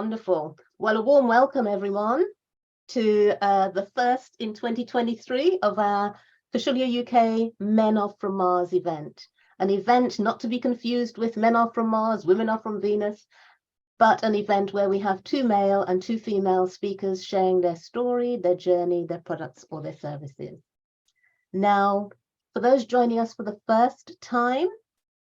Wonderful. Well, a warm welcome, everyone, to the first in 2023 of our Kaushalyauk UK Men Are From Mars event. An event not to be confused with Men Are From Mars, Women Are From Venus, but an event where we have 2 male and 2 female speakers sharing their story, their journey, their products, or their services. Now, for those joining us for the first time,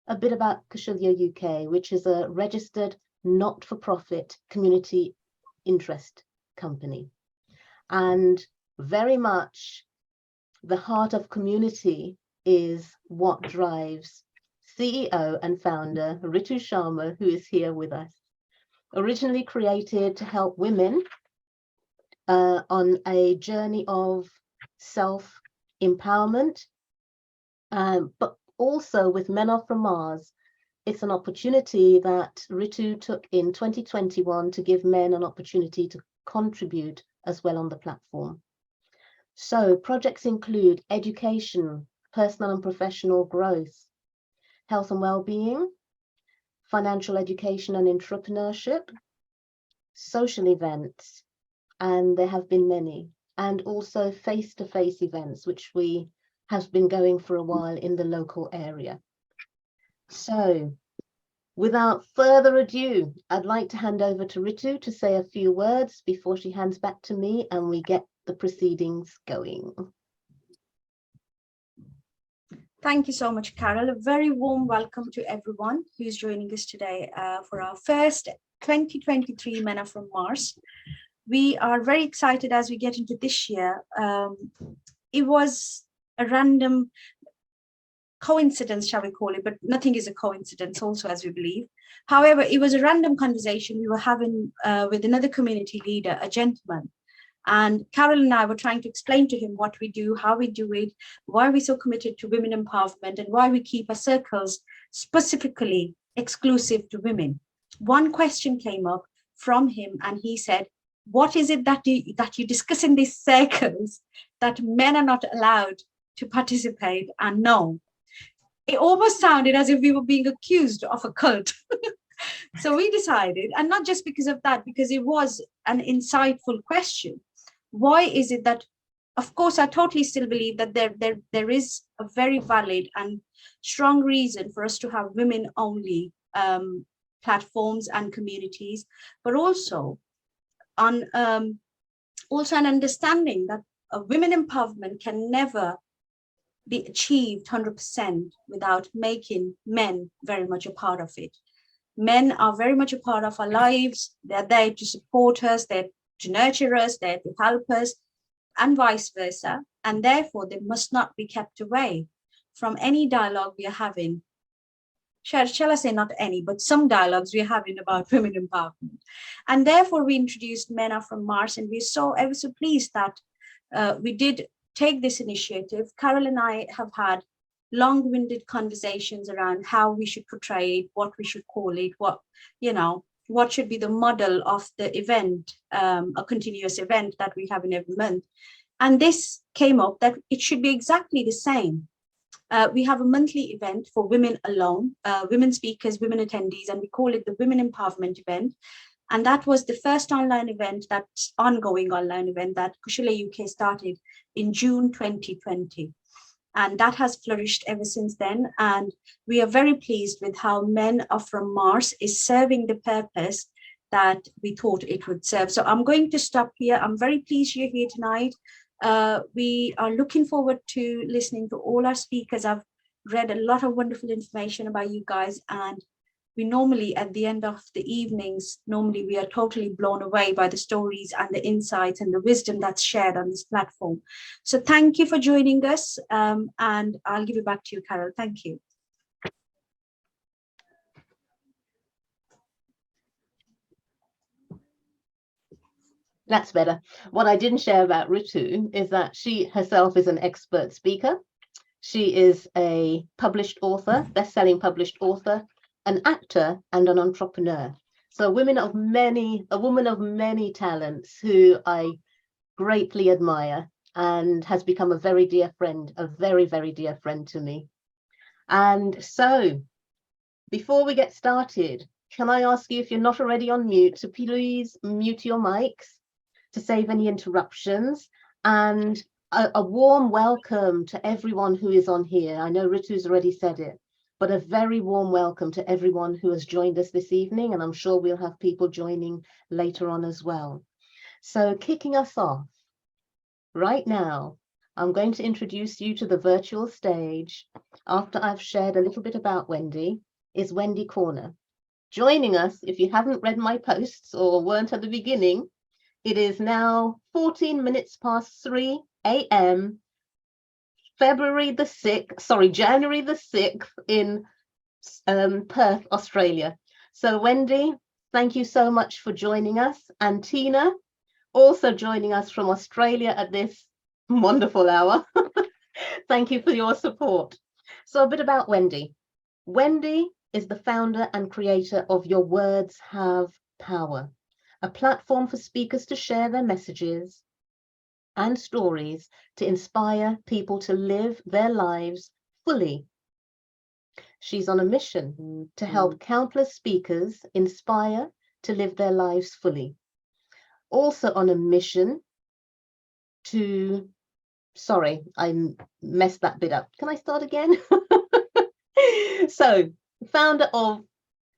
a bit about Kaushalyauk UK, which is a registered not-for-profit community interest company. And very much the heart of community is what drives CEO and founder Ritu Sharma, who is here with us. Originally created to help women on a journey of self-empowerment, but also with Men Are From Mars. It's an opportunity that Ritu took in 2021 to give men an opportunity to contribute as well on the platform. So projects include education, personal and professional growth, health and well-being, financial education and entrepreneurship, social events, and there have been many, and also face-to-face events, which we have been going for a while in the local area. So without further ado, I'd like to hand over to Ritu to say a few words before she hands back to me and we get the proceedings going. Thank you so much, Carol. A very warm welcome to everyone who's joining us today for our first 2023 Men Are From Mars. We are very excited as we get into this year. It was a random coincidence, shall we call it, but nothing is a coincidence also, as we believe. However, it was a random conversation we were having with another community leader, a gentleman. And Carol and I were trying to explain to him what we do, how we do it, why we're so committed to women empowerment, and why we keep our circles specifically exclusive to women. One question came up from him and he said, what is it that you discuss in these circles that men are not allowed to participate and know? It almost sounded as if we were being accused of a cult. So we decided, and not just because of that, because it was an insightful question. Why is it that, of course, I totally still believe that there is a very valid and strong reason for us to have women-only platforms and communities, but also an understanding that women empowerment can never be achieved 100% without making men very much a part of it. Men are very much a part of our lives. They're there to support us, they're to nurture us, they're to help us, and vice versa. And therefore, they must not be kept away from any dialogue we are having. Shall I say not any, but some dialogues we're having about women empowerment. And therefore, we introduced Men Are From Mars, and we're ever so pleased that we did take this initiative. Carol and I have had long-winded conversations around how we should portray it, what we should call it, what should be the model of the event, a continuous event that we have in every month. And this came up that it should be exactly the same. We have a monthly event for women alone, women speakers, women attendees, and we call it the Women Empowerment event. And that was the first online event, that's ongoing online event that Kaushalyauk UK started in June 2020. And that has flourished ever since then. And we are very pleased with how Men Are From Mars is serving the purpose that we thought it would serve. So I'm going to stop here. I'm very pleased you're here tonight. We are looking forward to listening to all our speakers. I've read a lot of wonderful information about you guys, and we normally, at the end of the evenings, we are totally blown away by the stories and the insights and the wisdom that's shared on this platform. So thank you for joining us, and I'll give it back to you, Carol. Thank you. That's better. What I didn't share about Ritu is that she herself is an expert speaker. She is a published author, best-selling published author, an actor and an entrepreneur. So a woman of many talents who I greatly admire and has become a very dear friend, a very, very dear friend to me. And so before we get started, can I ask you, if you're not already on mute, to please mute your mics to save any interruptions, and a warm welcome to everyone who is on here. I know Ritu's already said it, but a very warm welcome to everyone who has joined us this evening, and I'm sure we'll have people joining later on as well. So kicking us off right now, I'm going to introduce you to the virtual stage after I've shared a little bit about Wendy, is Wendy Corner. Joining us, if you haven't read my posts or weren't at the beginning, it is now 14 minutes past 3 a.m. January the 6th in Perth, Australia. So Wendy, thank you so much for joining us. And Tina, also joining us from Australia at this wonderful hour. Thank you for your support. So a bit about Wendy. Wendy is the founder and creator of Your Words Have Power, a platform for speakers to share their messages and stories to inspire people to live their lives fully. She's on a mission to help countless speakers inspire to live their lives fully. Also on a mission to, sorry, I messed that bit up. Can I start again? So, founder of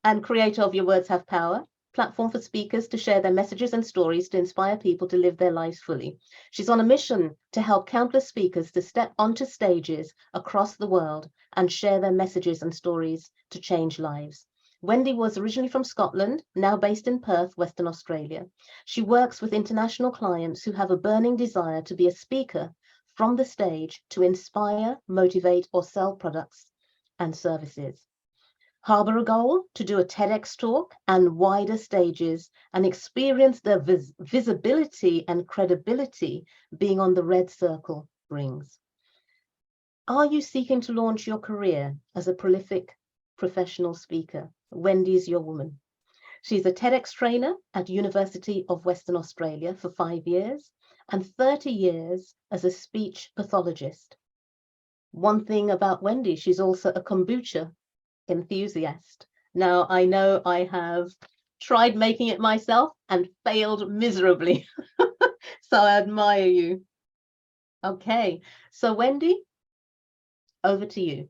and creator of Your Words Have Power, platform for speakers to share their messages and stories to inspire people to live their lives fully. She's on a mission to help countless speakers to step onto stages across the world and share their messages and stories to change lives. Wendy was originally from Scotland, now based in Perth, Western Australia. She works with international clients who have a burning desire to be a speaker from the stage to inspire, motivate, or sell products and services. Harbour a goal to do a TEDx talk and wider stages and experience the visibility and credibility being on the red circle brings. Are you seeking to launch your career as a prolific professional speaker? Wendy is your woman. She's a TEDx trainer at University of Western Australia for 5 years and 30 years as a speech pathologist. One thing about Wendy, she's also a kombucha enthusiast. Now, I know I have tried making it myself and failed miserably. So I admire you. Okay, so Wendy, over to you.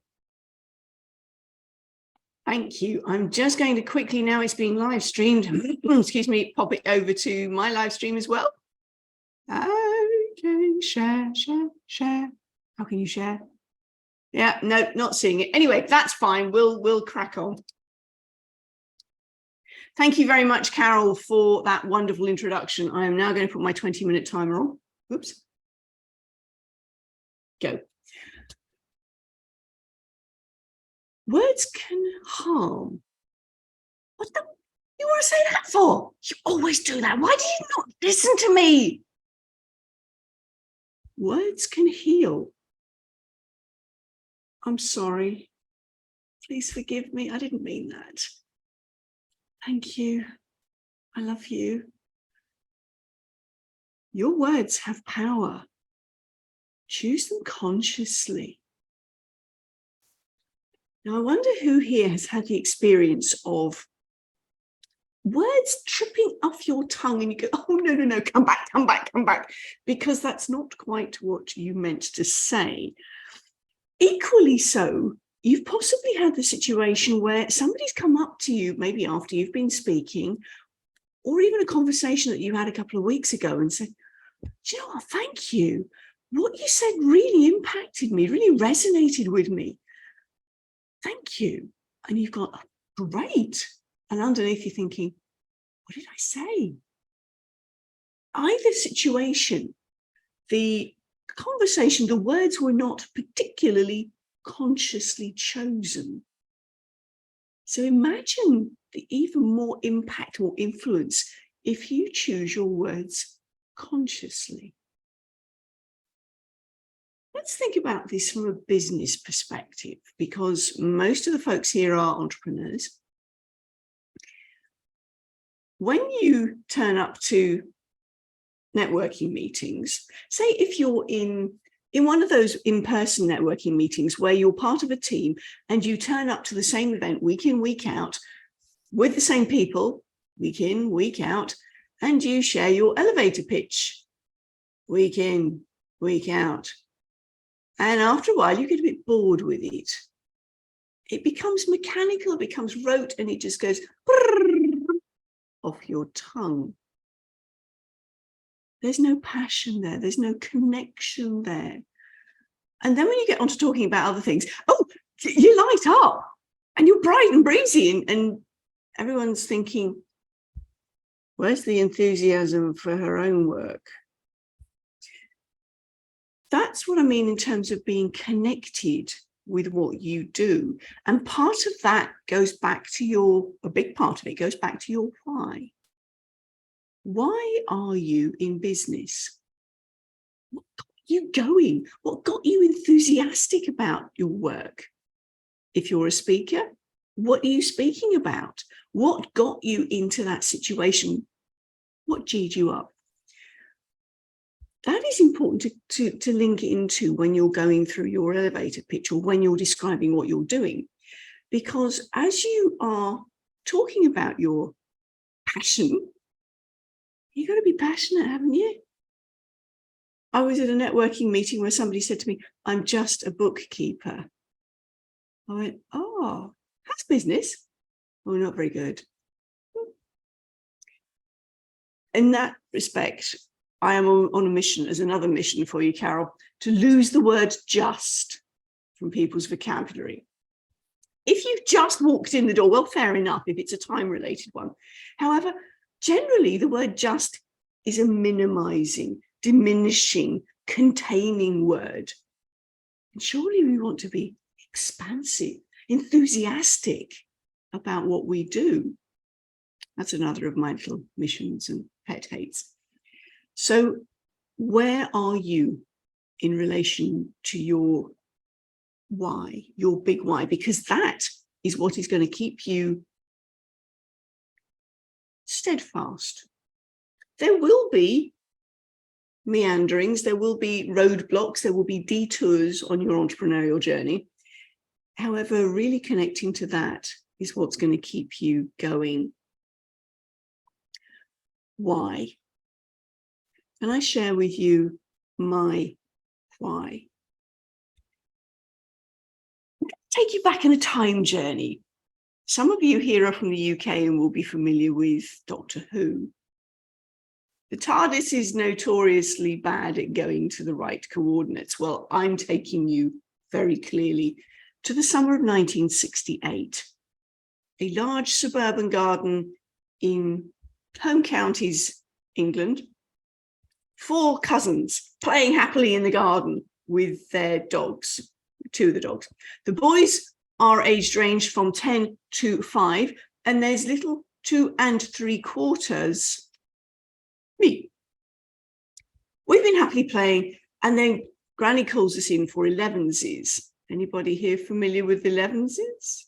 Thank you. I'm just going to quickly, now it's being live streamed, excuse me, pop it over to my live stream as well. Okay, share. How can you share? Yeah, no, not seeing it. Anyway, that's fine. We'll crack on. Thank you very much, Carol, for that wonderful introduction. I am now going to put my 20-minute timer on. Oops. Go. Words can harm. What the? You want to say that for? You always do that. Why do you not listen to me? Words can heal. I'm sorry. Please forgive me. I didn't mean that. Thank you. I love you. Your words have power. Choose them consciously. Now, I wonder who here has had the experience of words tripping off your tongue and you go, oh, no, come back, because that's not quite what you meant to say. Equally so, you've possibly had the situation where somebody's come up to you, maybe after you've been speaking, or even a conversation that you had a couple of weeks ago and said, do you know what, thank you. What you said really impacted me, really resonated with me. Thank you. And you've got, great. And underneath you're thinking, what did I say? Either situation, the conversation, the words were not particularly consciously chosen. So imagine the even more impact or influence if you choose your words consciously. Let's think about this from a business perspective, because most of the folks here are entrepreneurs. When you turn up to networking meetings, say if you're in one of those in-person networking meetings where you're part of a team and you turn up to the same event week in, week out, with the same people, week in, week out, and you share your elevator pitch, week in, week out. And after a while, you get a bit bored with it. It becomes mechanical, it becomes rote, and it just goes off your tongue. There's no passion there. There's no connection there. And then when you get on to talking about other things, oh, you light up and you're bright and breezy, and everyone's thinking, where's the enthusiasm for her own work? That's what I mean in terms of being connected with what you do. And part of that goes back to a big part of it goes back to your why. Why are you in business? What got you going? What got you enthusiastic about your work? If you're a speaker, what are you speaking about? What got you into that situation? What G'd you up? That is important to link into when you're going through your elevator pitch or when you're describing what you're doing. Because as you are talking about your passion, you've got to be passionate, haven't you? I was at a networking meeting where somebody said to me, I'm just a bookkeeper. I went, oh, that's business. Oh, not very good. In that respect, I am on a mission, as another mission for you, Carol, to lose the word just from people's vocabulary. If you've just walked in the door, well, fair enough, if it's a time-related one. However, generally, the word just is a minimizing, diminishing, containing word. And surely we want to be expansive, enthusiastic about what we do. That's another of my little missions and pet hates. So where are you in relation to your why, your big why? Because that is what is going to keep you steadfast. There will be meanderings, there will be roadblocks, there will be detours on your entrepreneurial journey. However, really connecting to that is what's going to keep you going. Why? Can I share with you my why? Take you back in a time journey. Some of you here are from the UK and will be familiar with Doctor Who. The TARDIS is notoriously bad at going to the right coordinates. Well, I'm taking you very clearly to the summer of 1968. A large suburban garden in home counties, England. 4 cousins playing happily in the garden with their dogs, 2 of the dogs. The boys are aged ranged from 10 to 5, and there's little 2 3/4 me. We've been happily playing, and then Granny calls us in for 11s. Anybody here familiar with 11s?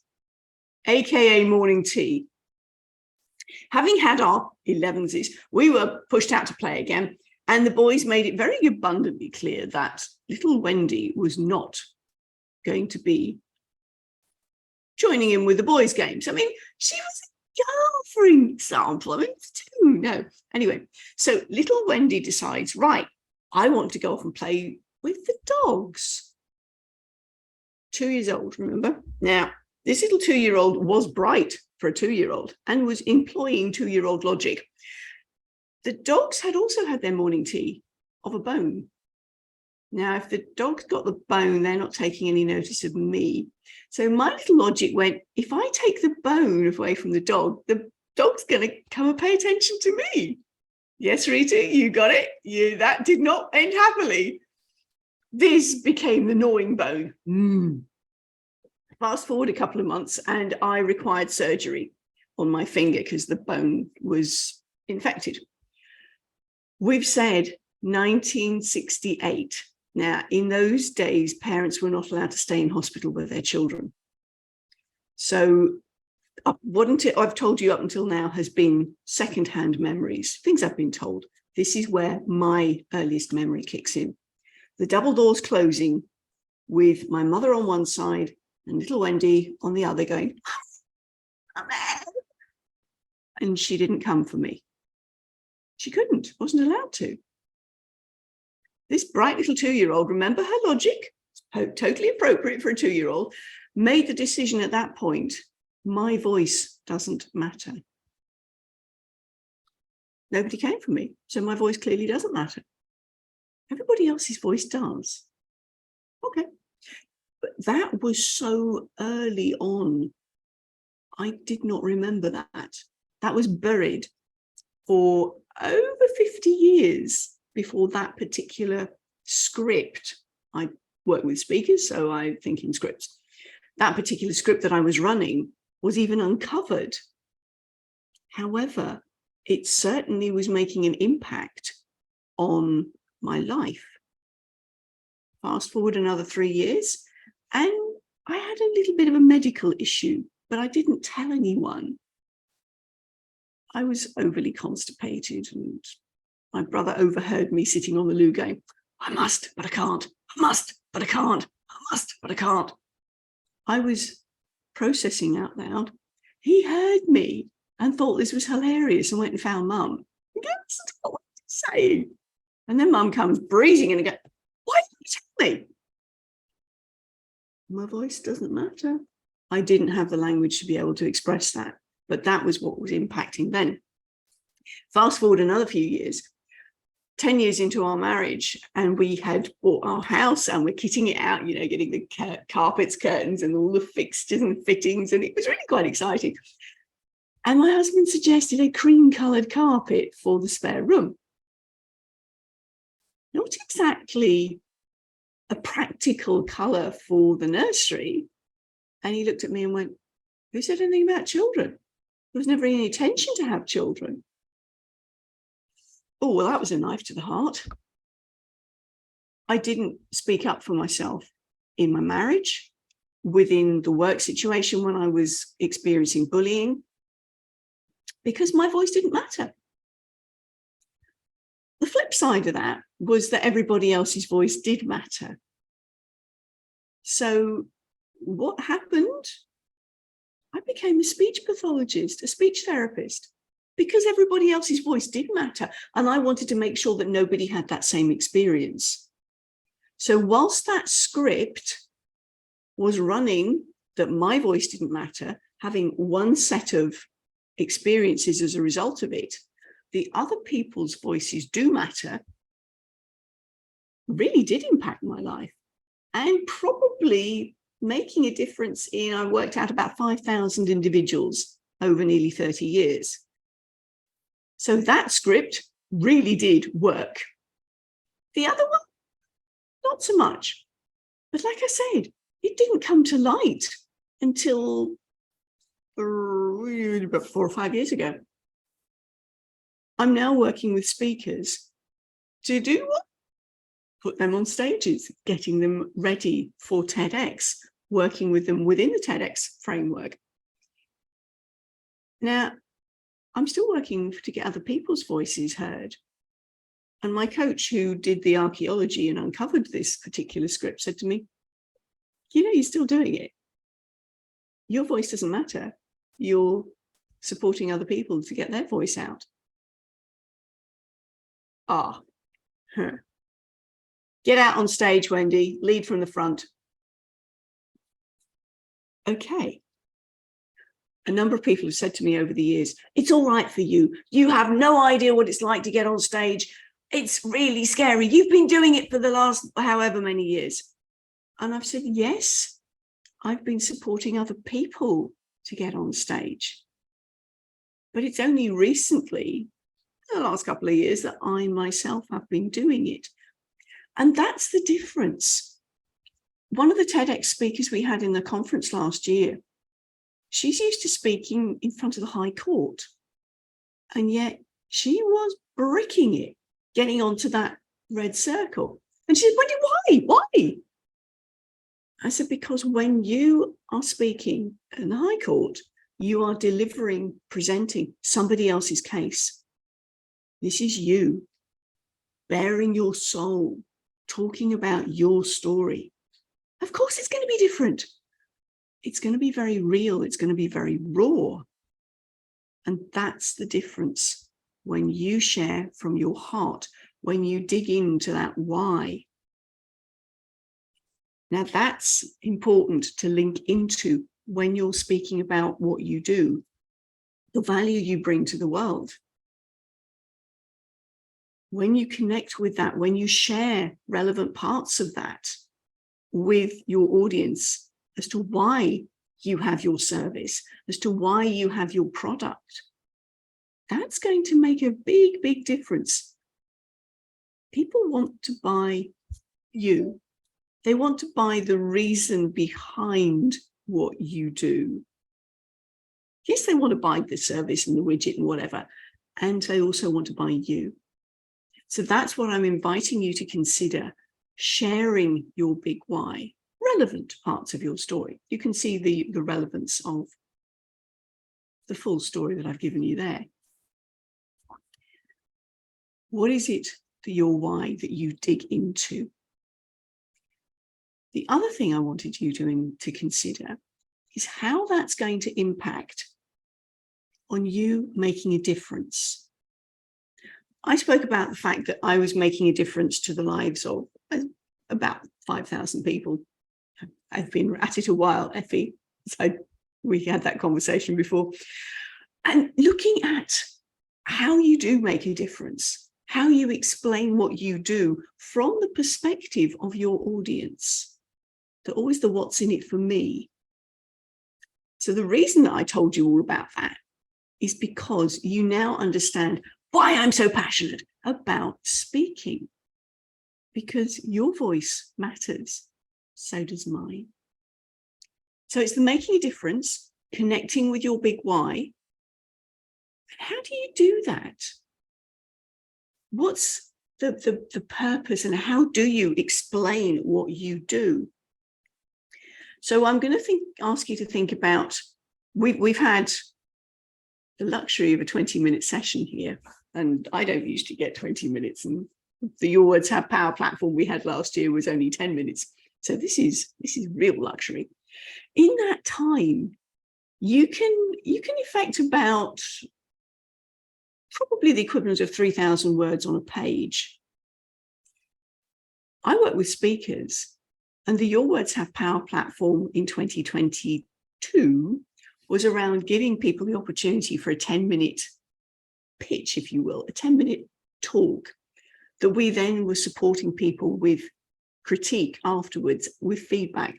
AKA morning tea. Having had our 11s, we were pushed out to play again. And the boys made it very abundantly clear that little Wendy was not going to be joining in with the boys' games. I mean, she was a girl, for example. I mean, 2, no. Anyway, so little Wendy decides, right, I want to go off and play with the dogs. 2 years old, remember? Now, this little 2-year-old was bright for a 2-year-old and was employing 2-year-old logic. The dogs had also had their morning tea of a bone. Now, if the dog's got the bone, they're not taking any notice of me. So my little logic went, if I take the bone away from the dog's going to come and pay attention to me. Yes, Rita, you got it. That did not end happily. This became the gnawing bone. Fast forward a couple of months, and I required surgery on my finger because the bone was infected. We've said 1968. Now, in those days, parents were not allowed to stay in hospital with their children. So what I've told you up until now has been secondhand memories, things I've been told. This is where my earliest memory kicks in. The double doors closing with my mother on one side and little Wendy on the other going, and she didn't come for me. She couldn't, wasn't allowed to. This bright little 2-year-old, remember her logic, totally appropriate for a 2-year-old, made the decision at that point, my voice doesn't matter. Nobody came for me, so my voice clearly doesn't matter. Everybody else's voice does. Okay. But that was so early on. I did not remember that. That was buried for over 50 years before that particular script. I work with speakers, so I think in scripts. That particular script that I was running was even uncovered. However, it certainly was making an impact on my life. Fast forward another 3 years, and I had a little bit of a medical issue, but I didn't tell anyone. I was overly constipated, and my brother overheard me sitting on the loo going, I must, but I can't. I must, but I can't. I must, but I can't. I was processing out loud. He heard me and thought this was hilarious and went and found Mum. That's what I'm saying. And then Mum comes breezing in and goes, why didn't you tell me? My voice doesn't matter. I didn't have the language to be able to express that, but that was what was impacting then. Fast forward another few years, 10 years into our marriage, and we had bought our house and we're kitting it out, you know, getting the carpets, curtains and all the fixtures and fittings, and it was really quite exciting. And my husband suggested a cream-coloured carpet for the spare room. Not exactly a practical colour for the nursery. And he looked at me and went, who said anything about children? There was never any intention to have children. Oh, well, that was a knife to the heart. I didn't speak up for myself in my marriage, within the work situation when I was experiencing bullying, because my voice didn't matter. The flip side of that was that everybody else's voice did matter. So what happened? I became a speech pathologist, a speech therapist, because everybody else's voice did matter. And I wanted to make sure that nobody had that same experience. So whilst that script was running, that my voice didn't matter, having one set of experiences as a result of it, the other people's voices do matter, really did impact my life, and probably making a difference in, I worked out about 5,000 individuals over nearly 30 years. So that script really did work. The other one, not so much. But like I said, it didn't come to light until about 4 or 5 years ago. I'm now working with speakers to do what? Put them on stages, getting them ready for TEDx, working with them within the TEDx framework. Now, I'm still working to get other people's voices heard. And my coach, who did the archaeology and uncovered this particular script, said to me, you know, you're still doing it. Your voice doesn't matter. You're supporting other people to get their voice out. Get out on stage, Wendy. Lead from the front. Okay. A number of people have said to me over the years, it's all right for you. You have no idea what it's like to get on stage. It's really scary. You've been doing it for the last however many years. And I've said, yes, I've been supporting other people to get on stage. But it's only recently, the last couple of years, that I myself have been doing it. And that's the difference. One of the TEDx speakers we had in the conference last year, she's used to speaking in front of the High Court. And yet she was bricking it, getting onto that red circle. And she said, Wendy, why? I said, because when you are speaking in the High Court, you are delivering, presenting somebody else's case. This is you, bearing your soul, talking about your story. Of course, it's going to be different. It's going to be very real. It's going to be very raw. And that's the difference when you share from your heart, when you dig into that why. Now, that's important to link into when you're speaking about what you do, the value you bring to the world. When you connect with that, when you share relevant parts of that with your audience as to why you have your service, as to why you have your product, that's going to make a big, big difference. People want to buy you. They want to buy the reason behind what you do. Yes, they want to buy the service and the widget and whatever, and they also want to buy you. So that's what I'm inviting you to consider, sharing your big why, relevant parts of your story. You can see the relevance of the full story that I've given you there. What is it for your why that you dig into? The other thing I wanted you to consider is how that's going to impact on you making a difference. I spoke about the fact that I was making a difference to the lives of about 5,000 people. I've been at it a while, Effie, so we had that conversation before. And looking at how you do make a difference, how you explain what you do from the perspective of your audience. They're always the what's in it for me. So the reason that I told you all about that is because you now understand why I'm so passionate about speaking. Because your voice matters, so does mine. So it's the making a difference, connecting with your big why. How do you do that? What's the purpose, and how do you explain what you do? So I'm going to ask you to think about, we've had the luxury of a 20-minute session here, and I don't usually get 20 minutes, and the Your Words Have Power platform we had last year was only 10 minutes. So this is real luxury. In that time, you can effect about probably the equivalent of 3,000 words on a page. I work with speakers, and the Your Words Have Power platform in 2022 was around giving people the opportunity for a 10-minute pitch, if you will, a 10-minute talk that we then were supporting people with critique afterwards, with feedback.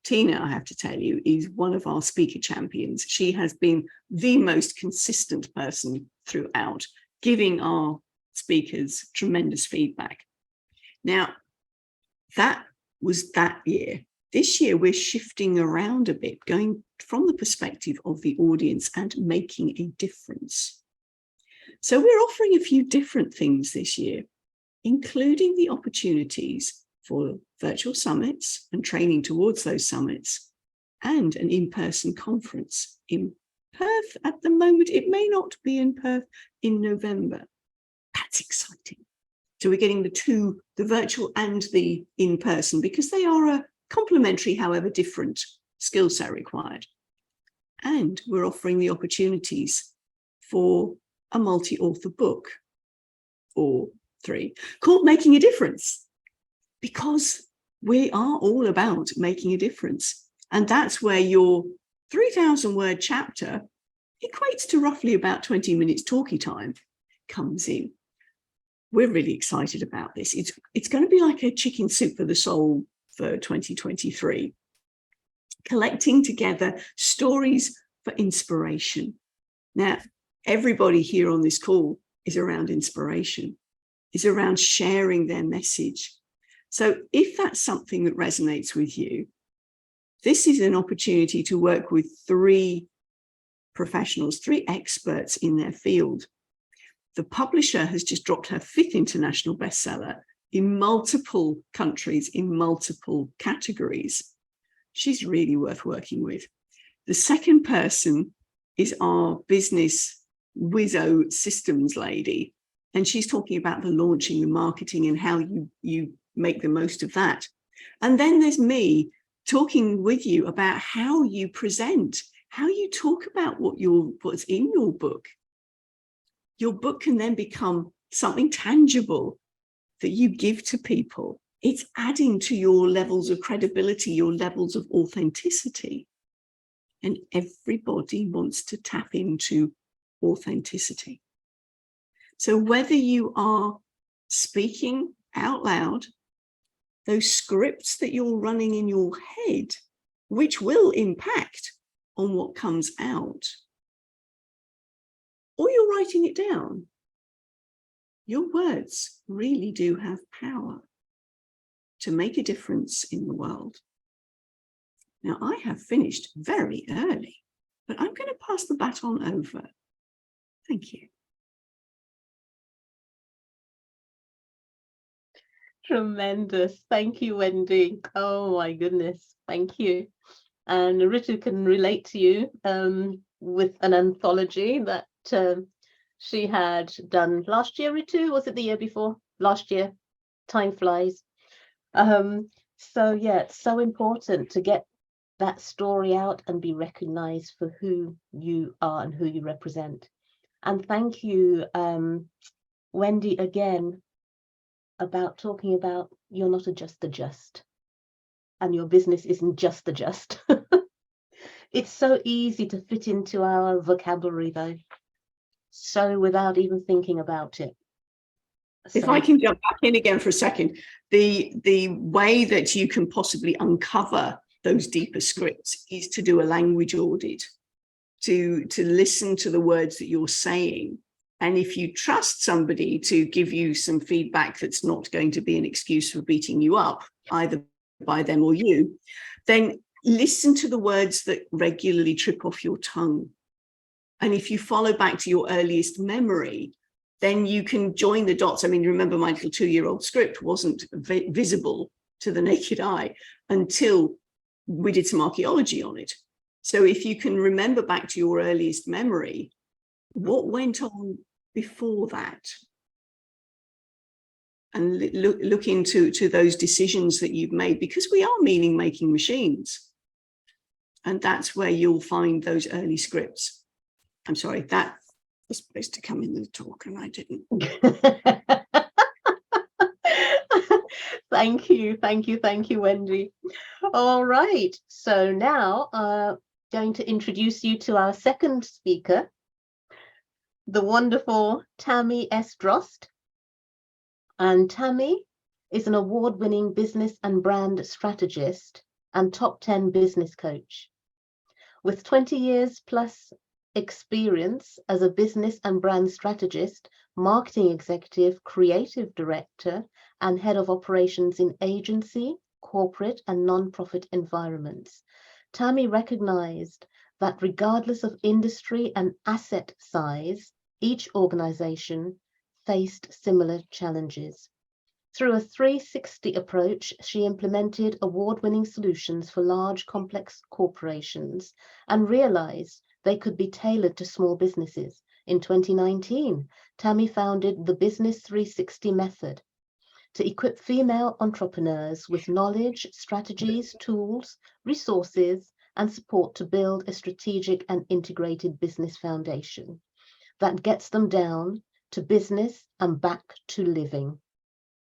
Tina, I have to tell you, is one of our speaker champions. She has been the most consistent person throughout, giving our speakers tremendous feedback. Now, that was that year. This year, we're shifting around a bit, going from the perspective of the audience and making a difference. So we're offering a few different things this year, including the opportunities for virtual summits and training towards those summits, and an in-person conference in Perth at the moment. It may not be in Perth in November. That's exciting. So we're getting the virtual and the in-person, because they are a complementary, however different, skill set required. And we're offering the opportunities for a multi-author book or 3 called Making a Difference, because we are all about making a difference. And that's where your 3,000 word chapter equates to roughly about 20 minutes talkie time comes in. We're really excited about this. It's going to be like a chicken soup for the soul for 2023, collecting together stories for inspiration. Now, everybody here on this call is around inspiration, is around sharing their message. So if that's something that resonates with you, this is an opportunity to work with 3 professionals, 3 experts in their field. The publisher has just dropped her 5th international bestseller in multiple countries, in multiple categories. She's really worth working with. The second person is our business whizzo systems lady, and she's talking about the launching, the marketing, and how you make the most of that. And then there's me talking with you about how you present, how you talk about what's in your book. Your book can then become something tangible that you give to people. It's adding to your levels of credibility, your levels of authenticity. And everybody wants to tap into authenticity. So whether you are speaking out loud, those scripts that you're running in your head, which will impact on what comes out, or you're writing it down, your words really do have power to make a difference in the world. Now, I have finished very early, but I'm going to pass the baton over. Thank you. Tremendous. Thank you, Wendy. Oh my goodness. Thank you. And Ritu can relate to you with an anthology that she had done last year, Ritu. Was it the year before? Last year. Time flies. So yeah, it's so important to get that story out and be recognized for who you are and who you represent. And thank you, Wendy, again, about talking about you're not just a just, and your business isn't just a just. It's so easy to fit into our vocabulary, though, so without even thinking about it. If I can jump back in again for a second, the way that you can possibly uncover those deeper scripts is to do a language audit, to listen to the words that you're saying. And if you trust somebody to give you some feedback that's not going to be an excuse for beating you up, either by them or you, then listen to the words that regularly trip off your tongue. And if you follow back to your earliest memory, then you can join the dots. I mean, remember, my little 2-year-old script wasn't visible to the naked eye until we did some archaeology on it. So if you can remember back to your earliest memory, what went on before that, and look into those decisions that you've made, because we are meaning-making machines. And that's where you'll find those early scripts. I'm sorry, that was supposed to come in the talk and I didn't. Thank you, Wendy. All right, so now I'm going to introduce you to our second speaker, the wonderful Tammy S. Drost. And Tammy is an award-winning business and brand strategist and top 10 business coach. With 20 years plus experience as a business and brand strategist, marketing executive, creative director, and head of operations in agency, corporate, and non-profit environments, Tammy recognized that regardless of industry and asset size, each organization faced similar challenges. Through a 360 approach, she implemented award-winning solutions for large, complex corporations and realized they could be tailored to small businesses. In 2019, Tammy founded the Business 360 Method to equip female entrepreneurs with knowledge, strategies, tools, resources, and support to build a strategic and integrated business foundation that gets them down to business and back to living.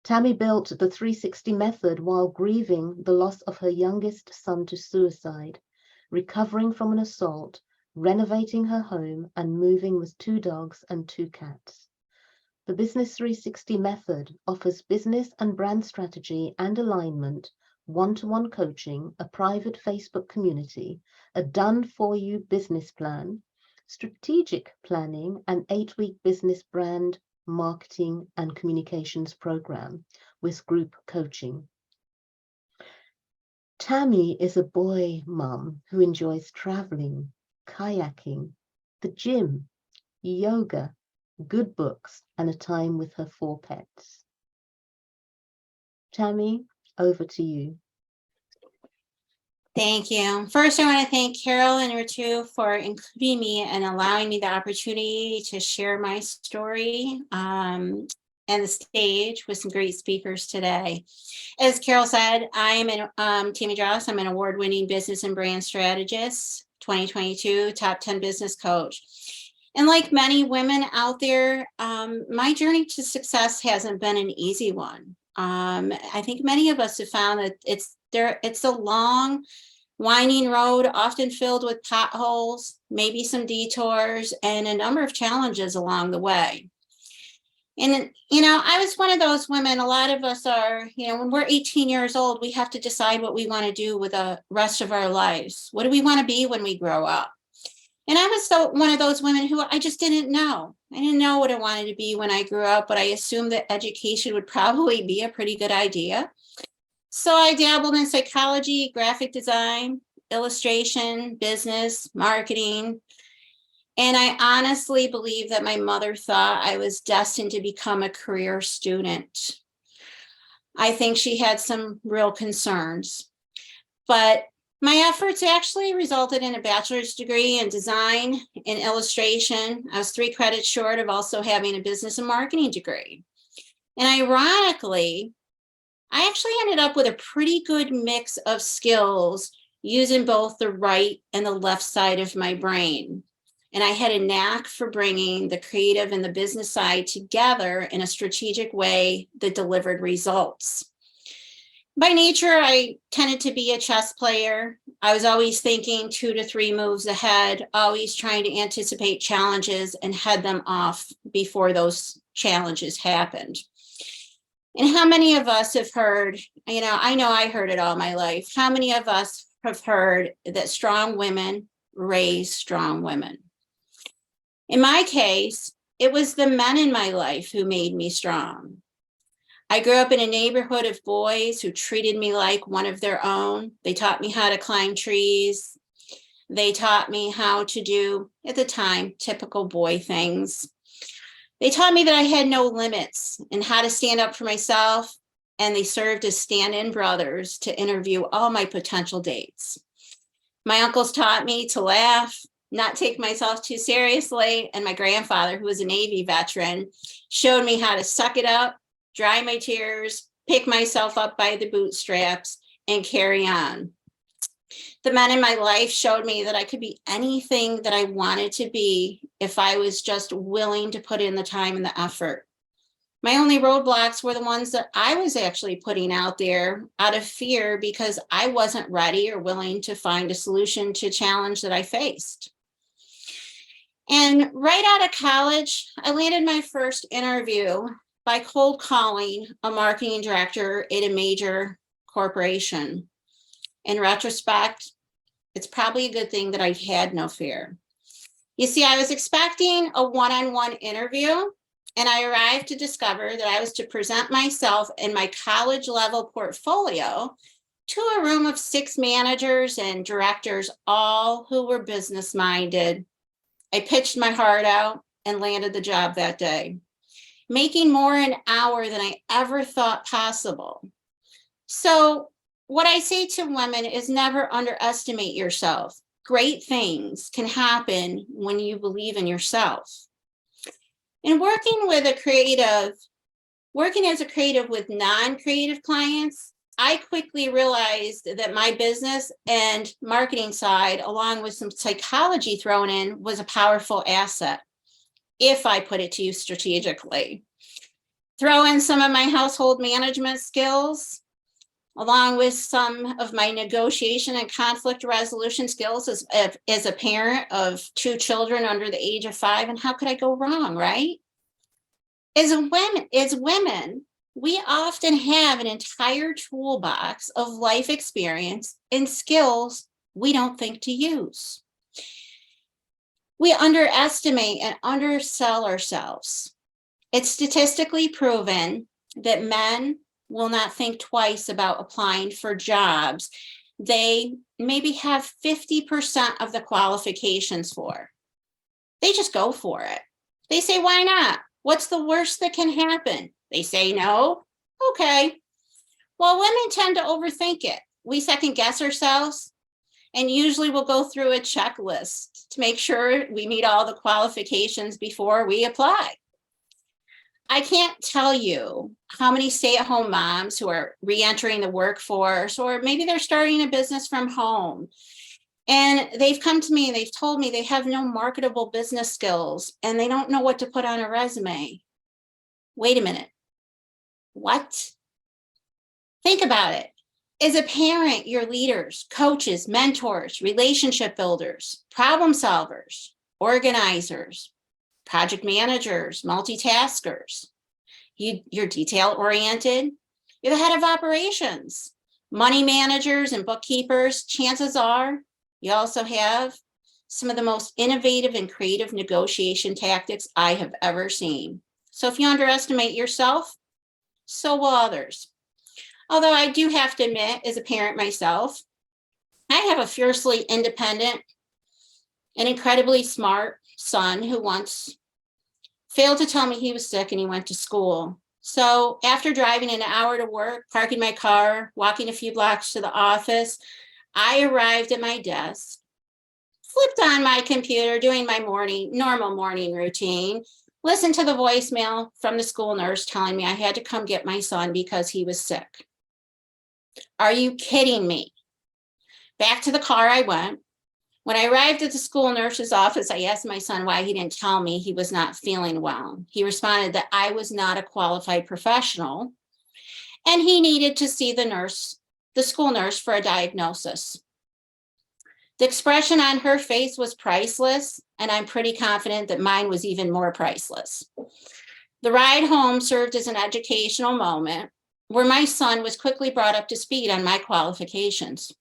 Tammy built the 360 Method while grieving the loss of her youngest son to suicide, recovering from an assault, renovating her home, and moving with 2 dogs and 2 cats. The Business 360 Method offers business and brand strategy and alignment, one-to-one coaching, a private Facebook community, a done-for-you business plan, strategic planning, an 8-week business brand marketing and communications program with group coaching. Tammy is a boy mum who enjoys traveling, kayaking, the gym, yoga, good books, and a time with her 4 pets. Tammy, over to you. Thank you. First, I want to thank Carol and Ritu for including me and allowing me the opportunity to share my story and the stage with some great speakers today. As Carol said, I'm Tammy Drost. I'm an award-winning business and brand strategist. 2022 top 10 business coach. And like many women out there, my journey to success hasn't been an easy one. I think many of us have found that it's a long, winding road, often filled with potholes, maybe some detours, and a number of challenges along the way. And, I was one of those women. A lot of us are, when we're 18 years old, we have to decide what we want to do with the rest of our lives. What do we want to be when we grow up? And I was one of those women who I just didn't know. I didn't know what I wanted to be when I grew up, but I assumed that education would probably be a pretty good idea. So I dabbled in psychology, graphic design, illustration, business, marketing. And I honestly believe that my mother thought I was destined to become a career student. I think she had some real concerns. But my efforts actually resulted in a bachelor's degree in design and illustration. I was 3 credits short of also having a business and marketing degree. And ironically, I actually ended up with a pretty good mix of skills using both the right and the left side of my brain. And I had a knack for bringing the creative and the business side together in a strategic way that delivered results. By nature, I tended to be a chess player. I was always thinking 2 to 3 moves ahead, always trying to anticipate challenges and head them off before those challenges happened. And how many of us have heard, I know I heard it all my life. How many of us have heard that strong women raise strong women? In my case, it was the men in my life who made me strong. I grew up in a neighborhood of boys who treated me like one of their own. They taught me how to climb trees. They taught me how to do, at the time, typical boy things. They taught me that I had no limits and how to stand up for myself, and they served as stand-in brothers to interview all my potential dates. My uncles taught me to laugh, not take myself too seriously, and my grandfather, who was a Navy veteran, showed me how to suck it up, dry my tears, pick myself up by the bootstraps, and carry on. The men in my life showed me that I could be anything that I wanted to be if I was just willing to put in the time and the effort. My only roadblocks were the ones that I was actually putting out there out of fear because I wasn't ready or willing to find a solution to a challenge that I faced. And right out of college, I landed my first interview by cold calling a marketing director at a major corporation. In retrospect, it's probably a good thing that I had no fear. You see, I was expecting a one-on-one interview, and I arrived to discover that I was to present myself and my college level portfolio to a room of 6 managers and directors, all who were business minded. I pitched my heart out and landed the job that day, making more an hour than I ever thought possible. So what I say to women is never underestimate yourself. Great things can happen when you believe in yourself. And working as a creative with non-creative clients, I quickly realized that my business and marketing side, along with some psychology thrown in, was a powerful asset if I put it to use strategically. Throw in some of my household management skills, along with some of my negotiation and conflict resolution skills as a parent of 2 children under the age of 5, and how could I go wrong, right? As women, we often have an entire toolbox of life experience and skills we don't think to use. We underestimate and undersell ourselves. It's statistically proven that men will not think twice about applying for jobs they maybe have 50% of the qualifications for. They just go for it. They say, why not? What's the worst that can happen? They say no. Okay. Well, women tend to overthink it. We second guess ourselves, and usually we'll go through a checklist to make sure we meet all the qualifications before we apply. I can't tell you how many stay-at-home moms who are re-entering the workforce, or maybe they're starting a business from home, And they've come to me and they've told me they have no marketable business skills and they don't know what to put on a resume. Wait a minute. What? Think about it. As a parent, you're leaders, coaches, mentors, relationship builders, problem solvers, organizers, project managers, multitaskers. You're detail-oriented. You're the head of operations, money managers and bookkeepers. Chances are you also have some of the most innovative and creative negotiation tactics I have ever seen. So if you underestimate yourself, so will others. Although I do have to admit, as a parent myself, I have a fiercely independent and incredibly smart son who once failed to tell me he was sick and he went to school. So after driving an hour to work, parking my car, walking a few blocks to the office, I arrived at my desk, flipped on my computer, doing my normal morning routine, listened to the voicemail from the school nurse telling me I had to come get my son because he was sick. Are you kidding me? Back to the car I went. When I arrived at the school nurse's office, I asked my son why he didn't tell me he was not feeling well. He responded that I was not a qualified professional and he needed to see the school nurse for a diagnosis. The expression on her face was priceless, and I'm pretty confident that mine was even more priceless. The ride home served as an educational moment where my son was quickly brought up to speed on my qualifications.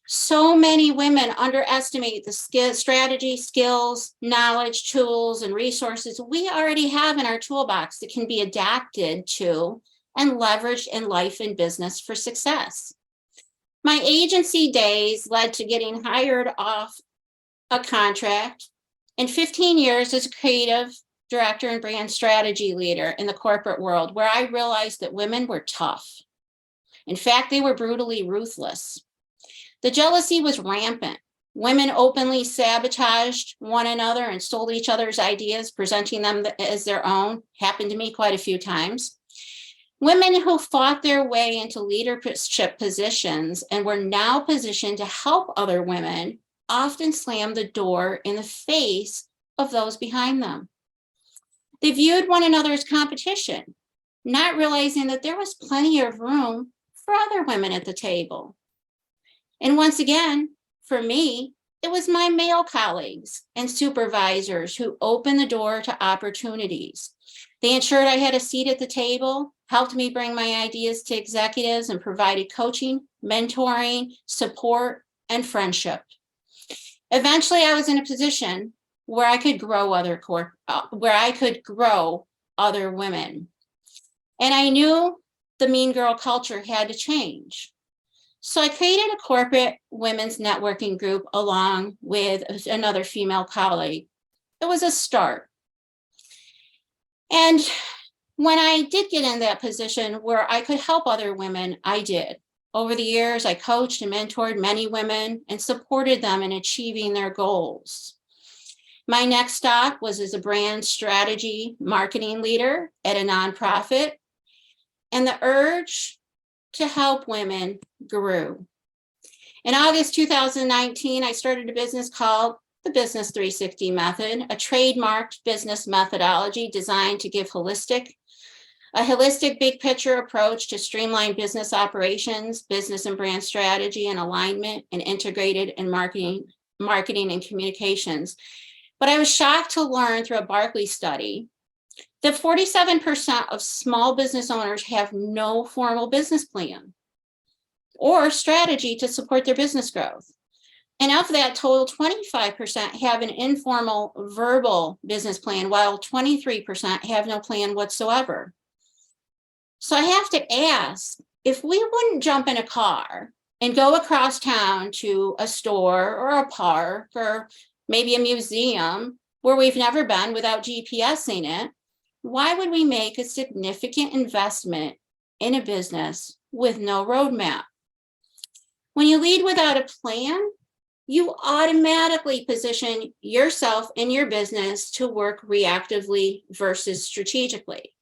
So many women underestimate the strategy, skills, knowledge, tools, and resources we already have in our toolbox that can be adapted to and leveraged in life and business for success. My agency days led to getting hired off a contract and 15 years as a creative director and brand strategy leader in the corporate world, where I realized that women were tough. In fact, they were brutally ruthless. The jealousy was rampant. Women openly sabotaged one another and stole each other's ideas, presenting them as their own. Happened to me quite a few times. Women who fought their way into leadership positions and were now positioned to help other women often slammed the door in the face of those behind them. They viewed one another as competition, not realizing that there was plenty of room for other women at the table. And once again, for me, it was my male colleagues and supervisors who opened the door to opportunities. They ensured I had a seat at the table, helped me bring my ideas to executives, and provided coaching, mentoring, support, and friendship. Eventually, I was in a position where I could grow other women. And I knew the mean girl culture had to change. So I created a corporate women's networking group along with another female colleague. It was a start. And when I did get in that position where I could help other women, I did. Over the years, I coached and mentored many women and supported them in achieving their goals. My next stop was as a brand strategy marketing leader at a nonprofit, and the urge to help women grew. In August 2019, I started a business called the Business 360 Method, a trademarked business methodology designed to give a holistic big picture approach to streamline business operations, business and brand strategy and alignment, and integrated in marketing and communications. But I was shocked to learn through a Barclay study that 47% of small business owners have no formal business plan or strategy to support their business growth. And of that total, 25% have an informal verbal business plan, while 23% have no plan whatsoever. So I have to ask, if we wouldn't jump in a car and go across town to a store or a park or maybe a museum where we've never been without GPSing it, why would we make a significant investment in a business with no roadmap? When you lead without a plan, you automatically position yourself and your business to work reactively versus strategically.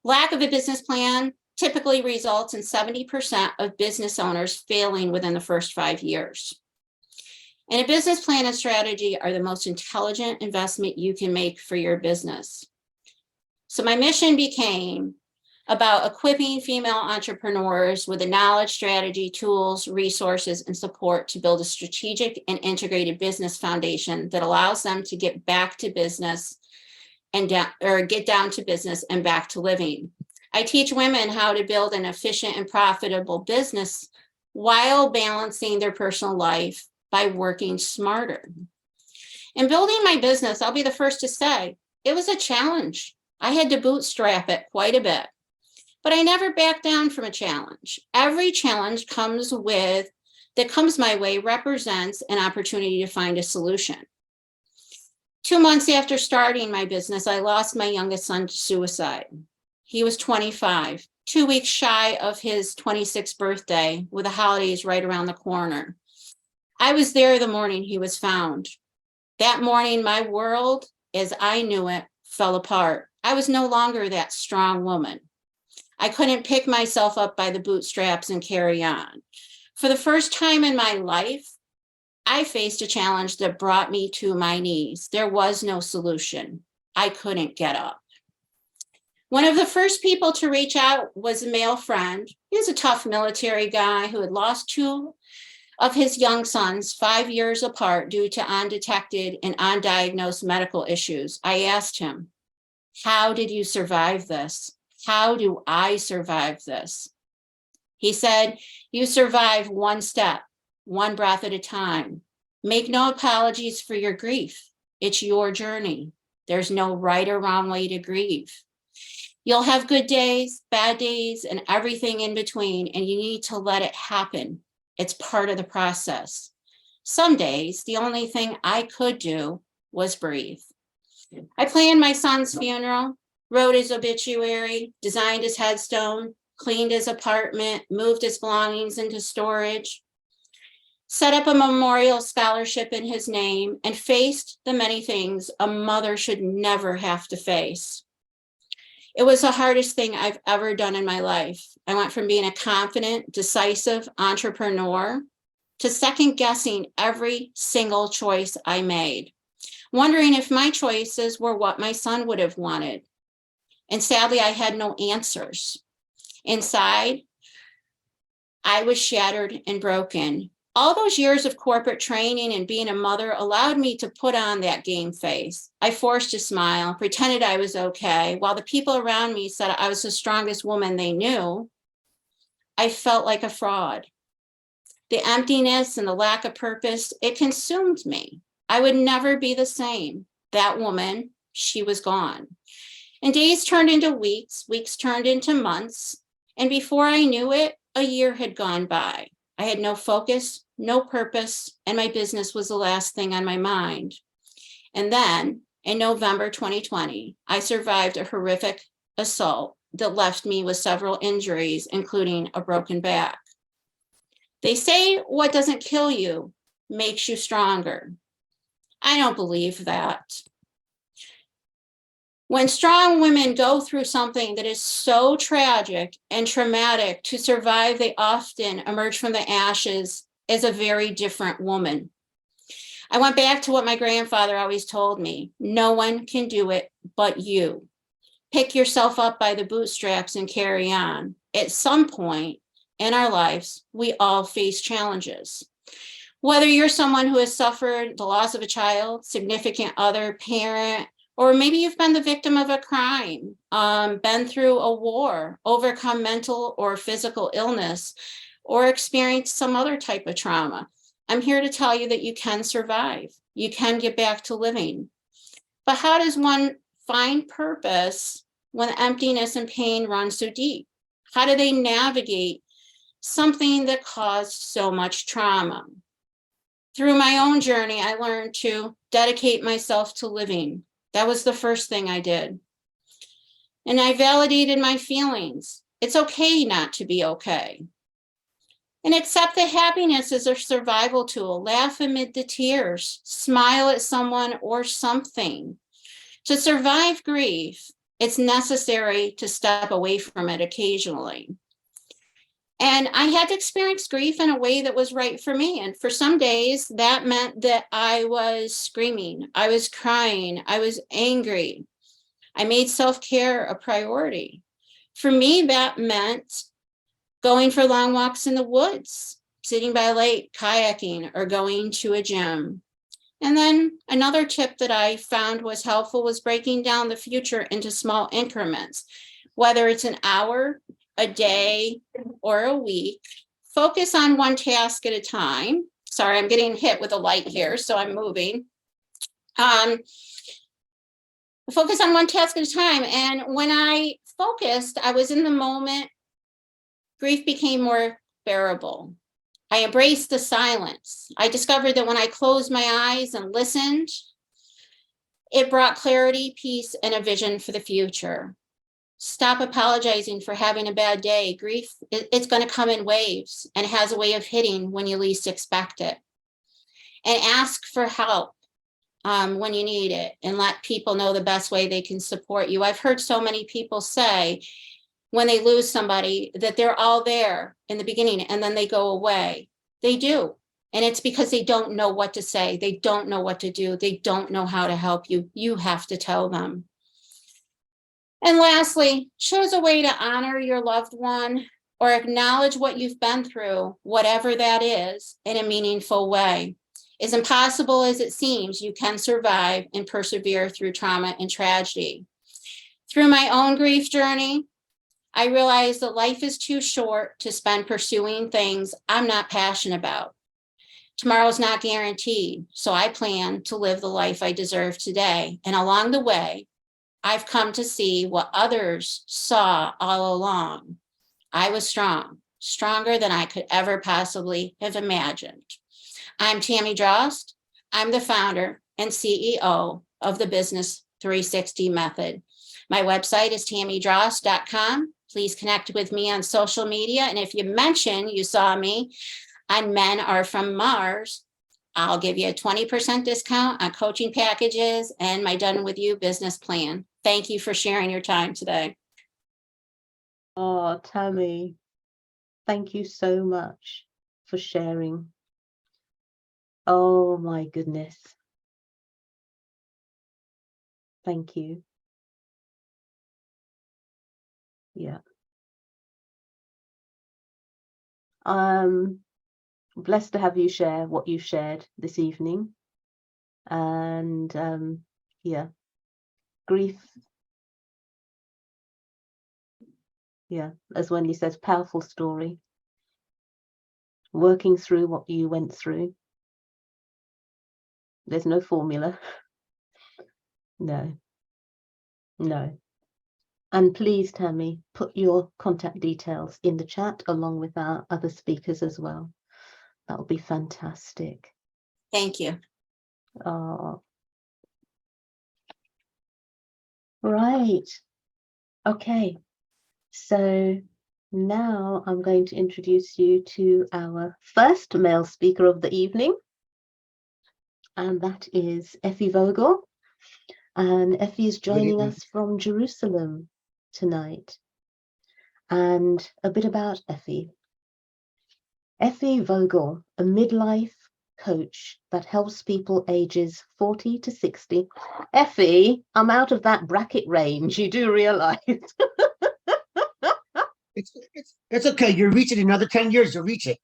Lack of a business plan typically results in 70% of business owners failing within the first 5 years. And a business plan and strategy are the most intelligent investment you can make for your business. So my mission became about equipping female entrepreneurs with the knowledge, strategy, tools, resources, and support to build a strategic and integrated business foundation that allows them to get back to business and get down to business and back to living. I teach women how to build an efficient and profitable business while balancing their personal life by working smarter. In building my business, I'll be the first to say, it was a challenge. I had to bootstrap it quite a bit, but I never backed down from a challenge. Every challenge that comes my way represents an opportunity to find a solution. 2 months after starting my business, I lost my youngest son to suicide. He was 25, 2 weeks shy of his 26th birthday, with the holidays right around the corner. I was there the morning he was found. That morning, my world, as I knew it, fell apart. I was no longer that strong woman. I couldn't pick myself up by the bootstraps and carry on. For the first time in my life, I faced a challenge that brought me to my knees. There was no solution. I couldn't get up. One of the first people to reach out was a male friend. He was a tough military guy who had lost 2 of his young sons 5 years apart due to undetected and undiagnosed medical issues. I asked him, how did you survive this? How do I survive this? He said, you survive one step, one breath at a time. Make no apologies for your grief. It's your journey. There's no right or wrong way to grieve. You'll have good days, bad days, and everything in between, and you need to let it happen. It's part of the process. Some days, the only thing I could do was breathe. I planned my son's funeral, wrote his obituary, designed his headstone, cleaned his apartment, moved his belongings into storage, set up a memorial scholarship in his name, and faced the many things a mother should never have to face. It was the hardest thing I've ever done in my life. I went from being a confident, decisive entrepreneur to second guessing every single choice I made, wondering if my choices were what my son would have wanted. And sadly, I had no answers. Inside, I was shattered and broken. All those years of corporate training and being a mother allowed me to put on that game face. I forced a smile, pretended I was okay, while the people around me said I was the strongest woman they knew. I felt like a fraud. The emptiness and the lack of purpose, it consumed me. I would never be the same. That woman, she was gone. And days turned into weeks, weeks turned into months, and before I knew it, a year had gone by. I had no focus, no purpose, and my business was the last thing on my mind. And then, in November 2020, I survived a horrific assault that left me with several injuries, including a broken back. They say what doesn't kill you makes you stronger. I don't believe that. When strong women go through something that is so tragic and traumatic to survive, they often emerge from the ashes as a very different woman. I went back to what my grandfather always told me. No one can do it but you. Pick yourself up by the bootstraps and carry on. At some point in our lives, we all face challenges. Whether you're someone who has suffered the loss of a child, significant other, parent, or maybe you've been the victim of a crime, been through a war, overcome mental or physical illness, or experienced some other type of trauma. I'm here to tell you that you can survive. You can get back to living. But how does one find purpose when emptiness and pain run so deep? How do they navigate something that caused so much trauma? Through my own journey, I learned to dedicate myself to living. That was the first thing I did. And I validated my feelings. It's okay not to be okay. And accept that happiness is a survival tool. Laugh amid the tears. Smile at someone or something. To survive grief, it's necessary to step away from it occasionally. And I had to experience grief in a way that was right for me. And for some days, that meant that I was screaming, I was crying, I was angry. I made self-care a priority. For me, that meant going for long walks in the woods, sitting by a lake, kayaking, or going to a gym. And then another tip that I found was helpful was breaking down the future into small increments, whether it's an hour, a day, or a week. Focus on one task at a time. Sorry, I'm getting hit with a light here, so I'm moving. Focus on one task at a time. And when I focused, I was in the moment. Grief became more bearable. I embraced the silence. I discovered that when I closed my eyes and listened, it brought clarity, peace, and a vision for the future. Stop apologizing for having a bad day. Grief, it's going to come in waves and has a way of hitting when you least expect it. And ask for help when you need it, and let people know the best way they can support you. I've heard so many people say when they lose somebody that they're all there in the beginning and then they go away. They do. And it's because they don't know what to say. They don't know what to do. They don't know how to help you. You have to tell them. And lastly, choose a way to honor your loved one or acknowledge what you've been through, whatever that is, in a meaningful way. As impossible as it seems, you can survive and persevere through trauma and tragedy. Through my own grief journey, I realized that life is too short to spend pursuing things I'm not passionate about. Tomorrow's not guaranteed, so I plan to live the life I deserve today. And along the way, I've come to see what others saw all along. I was strong, stronger than I could ever possibly have imagined. I'm Tammy Drost. I'm the founder and CEO of the Business 360 Method. My website is tammydrost.com. Please connect with me on social media. And if you mention you saw me on Men Are From Mars, I'll give you a 20% discount on coaching packages and my Done With You business plan. Thank you for sharing your time today. Oh, Tammy, thank you so much for sharing. Oh my goodness. Thank you. Yeah. Blessed to have you share what you shared this evening. And yeah, grief. Yeah, as Wendy says, powerful story. Working through what you went through. There's no formula. No. And please, Tammy, put your contact details in the chat along with our other speakers as well. That would be fantastic. Thank you. Right. Okay. So now I'm going to introduce you to our first male speaker of the evening. And that is Effie Vogel. And Effie is joining us from Jerusalem tonight. And a bit about Effie. Effie Vogel, a midlife coach that helps people ages 40 to 60. Effie, I'm out of that bracket range, you do realize. It's okay. You'll reach it in another 10 years. You'll reach it.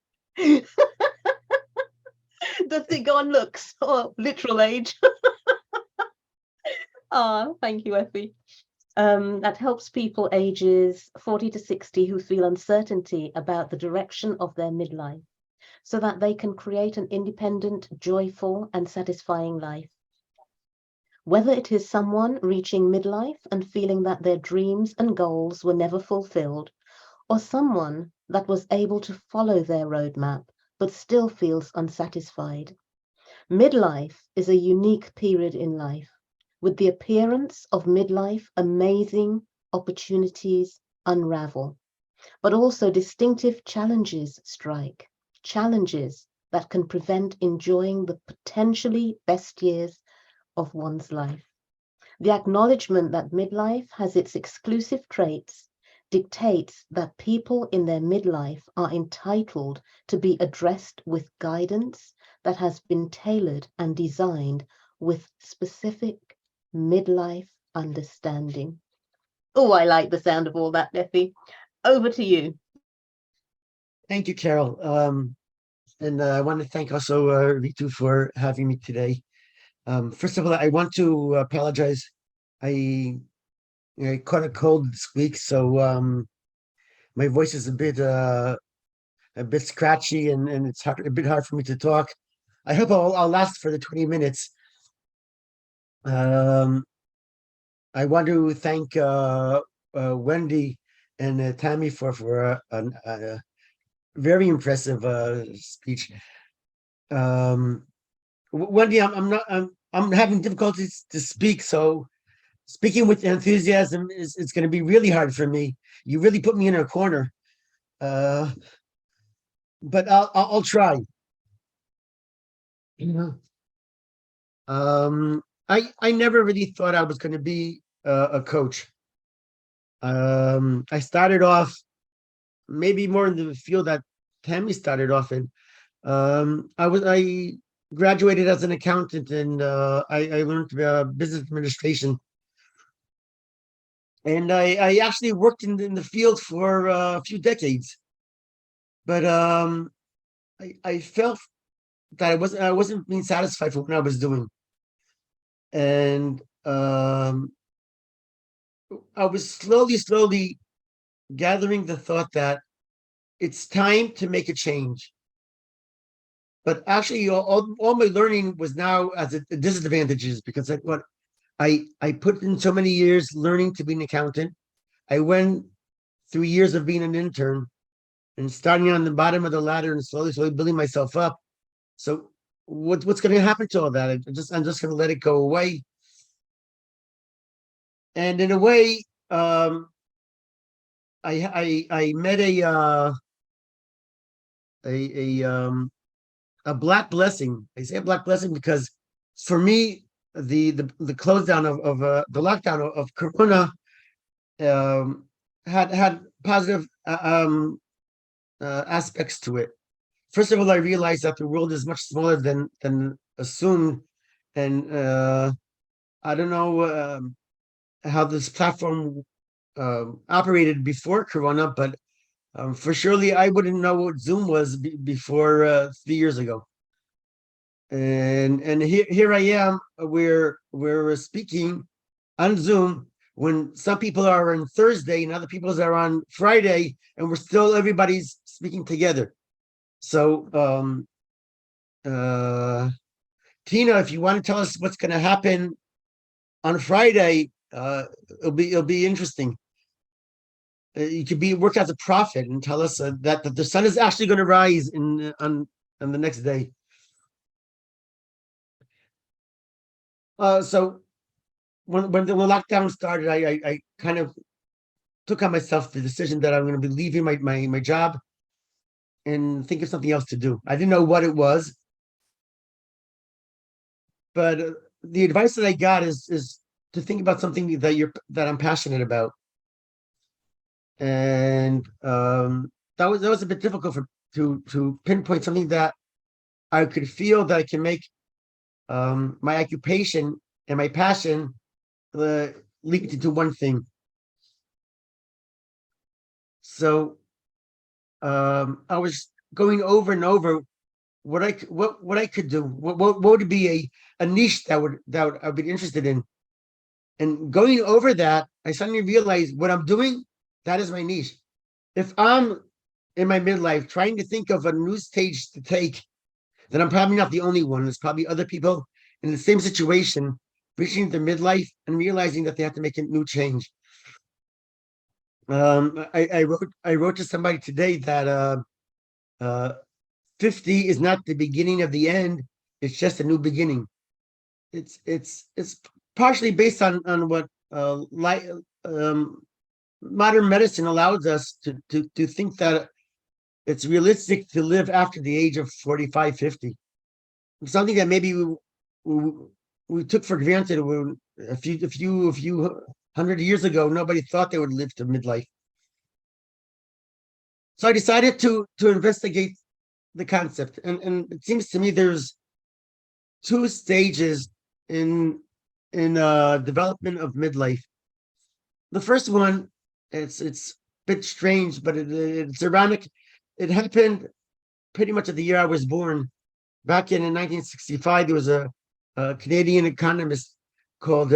Does it go on looks or literal age? Oh, thank you, Effie. That helps people ages 40 to 60 who feel uncertainty about the direction of their midlife so that they can create an independent, joyful, and satisfying life. Whether it is someone reaching midlife and feeling that their dreams and goals were never fulfilled, or someone that was able to follow their roadmap but still feels unsatisfied. Midlife is a unique period in life. With the appearance of midlife, amazing opportunities unravel, but also distinctive challenges strike, challenges that can prevent enjoying the potentially best years of one's life. The acknowledgement that midlife has its exclusive traits dictates that people in their midlife are entitled to be addressed with guidance that has been tailored and designed with specific midlife understanding. Oh, I like the sound of all that, Neffy. Over to you. Thank you, Carol. And I want to thank also Ritu for having me today. First of all, I want to apologize. I caught a cold this week, so my voice is a bit scratchy, and it's a bit hard for me to talk. I hope I'll last for the 20 minutes. I want to thank Wendy and Tammy for a very impressive speech. Wendy, I'm having difficulties to speak, so speaking with enthusiasm is going to be really hard for me. You really put me in a corner, but I'll try. I never really thought I was going to be a coach. I started off maybe more in the field that Tammy started off in. I graduated as an accountant, and I learned business administration. And I actually worked in the field for a few decades, but I felt that I wasn't being satisfied for what I was doing, and I was slowly gathering the thought that it's time to make a change. But actually, all my learning was now as a disadvantages, because I put in so many years learning to be an accountant. I went through years of being an intern and starting on the bottom of the ladder and slowly building myself up. So what's going to happen to all that? I'm just going to let it go away. And in a way, I met a black blessing. I say a black blessing because for me, the close down of the lockdown of Corona had positive aspects to it. First of all, I realized that the world is much smaller than assumed, and I don't know how this platform operated before Corona, but for surely I wouldn't know what Zoom was before 3 years ago. And here I am. We're speaking on Zoom when some people are on Thursday and other people are on Friday, and everybody's speaking together. So Tina, if you want to tell us what's going to happen on Friday, it'll be interesting. You could work as a prophet and tell us that the sun is actually going to rise on the next day. So when the lockdown started, I kind of took on myself the decision that I'm going to be leaving my job and think of something else to do. I didn't know what it was, but the advice that I got is to think about something that I'm passionate about. And that was a bit difficult to pinpoint something that I could feel that I can make my occupation and my passion lead into one thing. So I was going over and over what I could do. What would be a niche that I'd be interested in, and going over that, I suddenly realized what I'm doing, that is my niche. If I'm in my midlife trying to think of a new stage to take, then I'm probably not the only one. There's probably other people in the same situation, reaching their midlife and realizing that they have to make a new change. I wrote to somebody today that 50 is not the beginning of the end. It's just a new beginning. It's partially based on what modern medicine allows us to think that it's realistic to live after the age of 45, 50. Something that maybe we took for granted a few hundred years ago. Nobody thought they would live to midlife. So I decided to investigate the concept, and it seems to me there's two stages in development of midlife. The first one, it's a bit strange, but it's ironic. It happened pretty much at the year I was born. Back in 1965, there was a Canadian economist called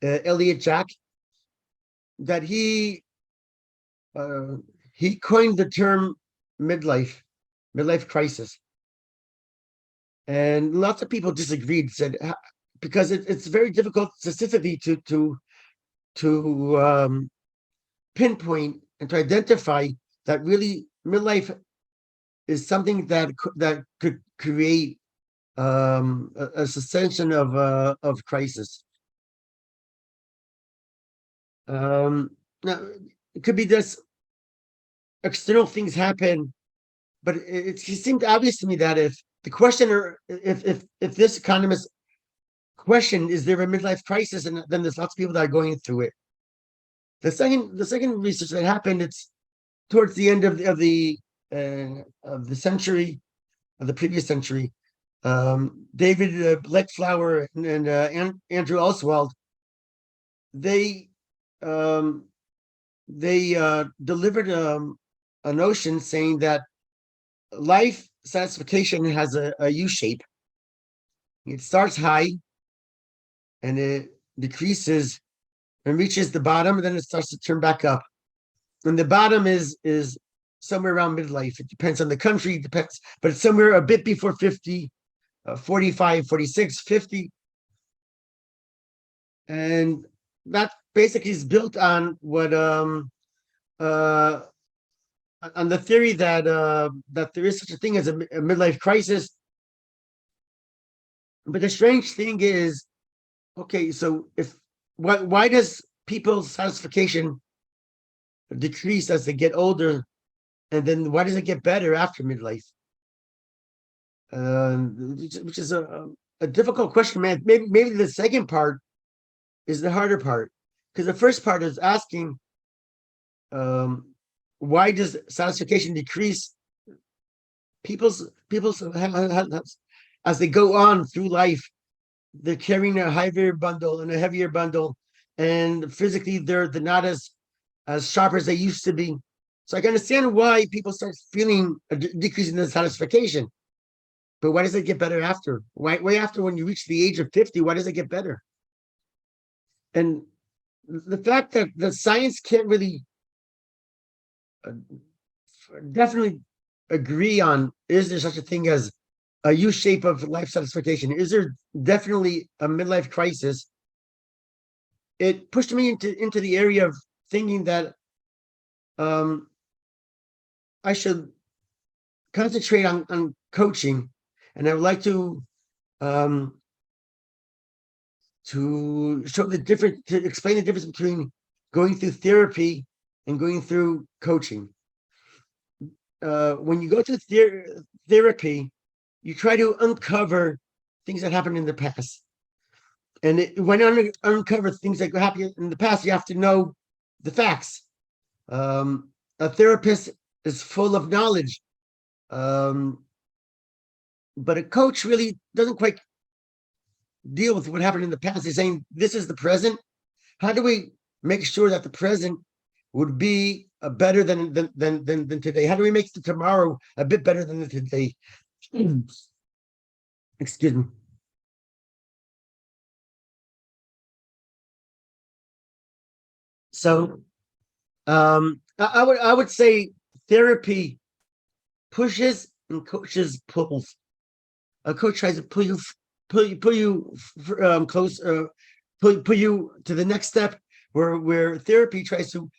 Elliot Jack that he coined the term midlife crisis, and lots of people disagreed. Said because it's very difficult specifically to pinpoint and to identify that really midlife is something that could create a sensation of crisis. Now it could be this external things happen, but it seemed obvious to me that if the questioner, if this economist question, is there a midlife crisis, and then there's lots of people that are going through it. The second research that happened, it's towards the end of the century, of the previous century. David Bleckflower and Andrew Oswald, they delivered a notion saying that life satisfaction has a U shape. It starts high and it decreases and reaches the bottom, and then it starts to turn back up. And the bottom is somewhere around midlife. It depends on the country, but it's somewhere a bit before 50, 45, 46, 50. And that basically is built on what on the theory that that there is such a thing as a midlife crisis. But the strange thing is, okay, so why does people's satisfaction decrease as they get older, and then why does it get better after midlife? Which is a difficult question, man. Maybe the second part is the harder part, because the first part is asking, why does satisfaction decrease? People's as they go on through life, they're carrying a heavier bundle and a heavier bundle, and physically they're not as sharp as they used to be. So I can understand why people start feeling a decrease in the satisfaction. But why does it get better after? Why after, when you reach the age of 50, why does it get better? And the fact that the science can't really definitely agree on, is there such a thing as a U shape of life satisfaction? Is there definitely a midlife crisis? It pushed me into the area of thinking that I should concentrate on coaching, and I would like to show the difference, to explain the difference between going through therapy and going through coaching. When you go to therapy, you try to uncover things that happened in the past. And when you uncover things that happened in the past, you have to know the facts. A therapist is full of knowledge, but a coach really doesn't quite deal with what happened in the past. He's saying, this is the present. How do we make sure that the present would be better than today? How do we make the tomorrow a bit better than the today? Excuse me. So I would say therapy pushes and coaches pulls. A coach tries to pull you close, pull you to the next step, where therapy tries to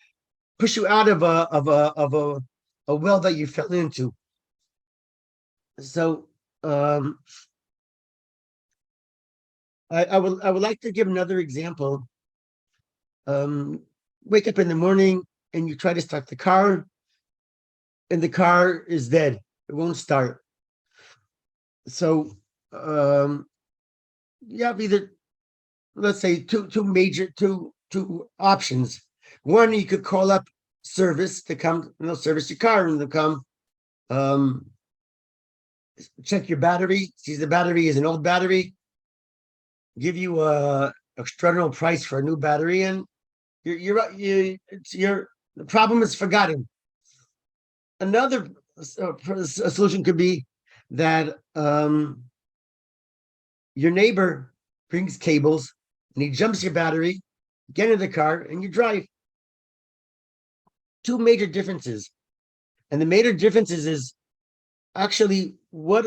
push you out of a well that you fell into. So I would like to give another example. Wake up in the morning and you try to start the car, and the car is dead. It won't start. So you have either, let's say, two options. One, you could call up service to come, and they'll service your car, and they'll come check your battery, sees the battery is an old battery, give you a external price for a new battery, and the problem is forgotten. Another solution could be that your neighbor brings cables and he jumps your battery, get in the car, and you drive. Two major differences. And the major differences is actually what,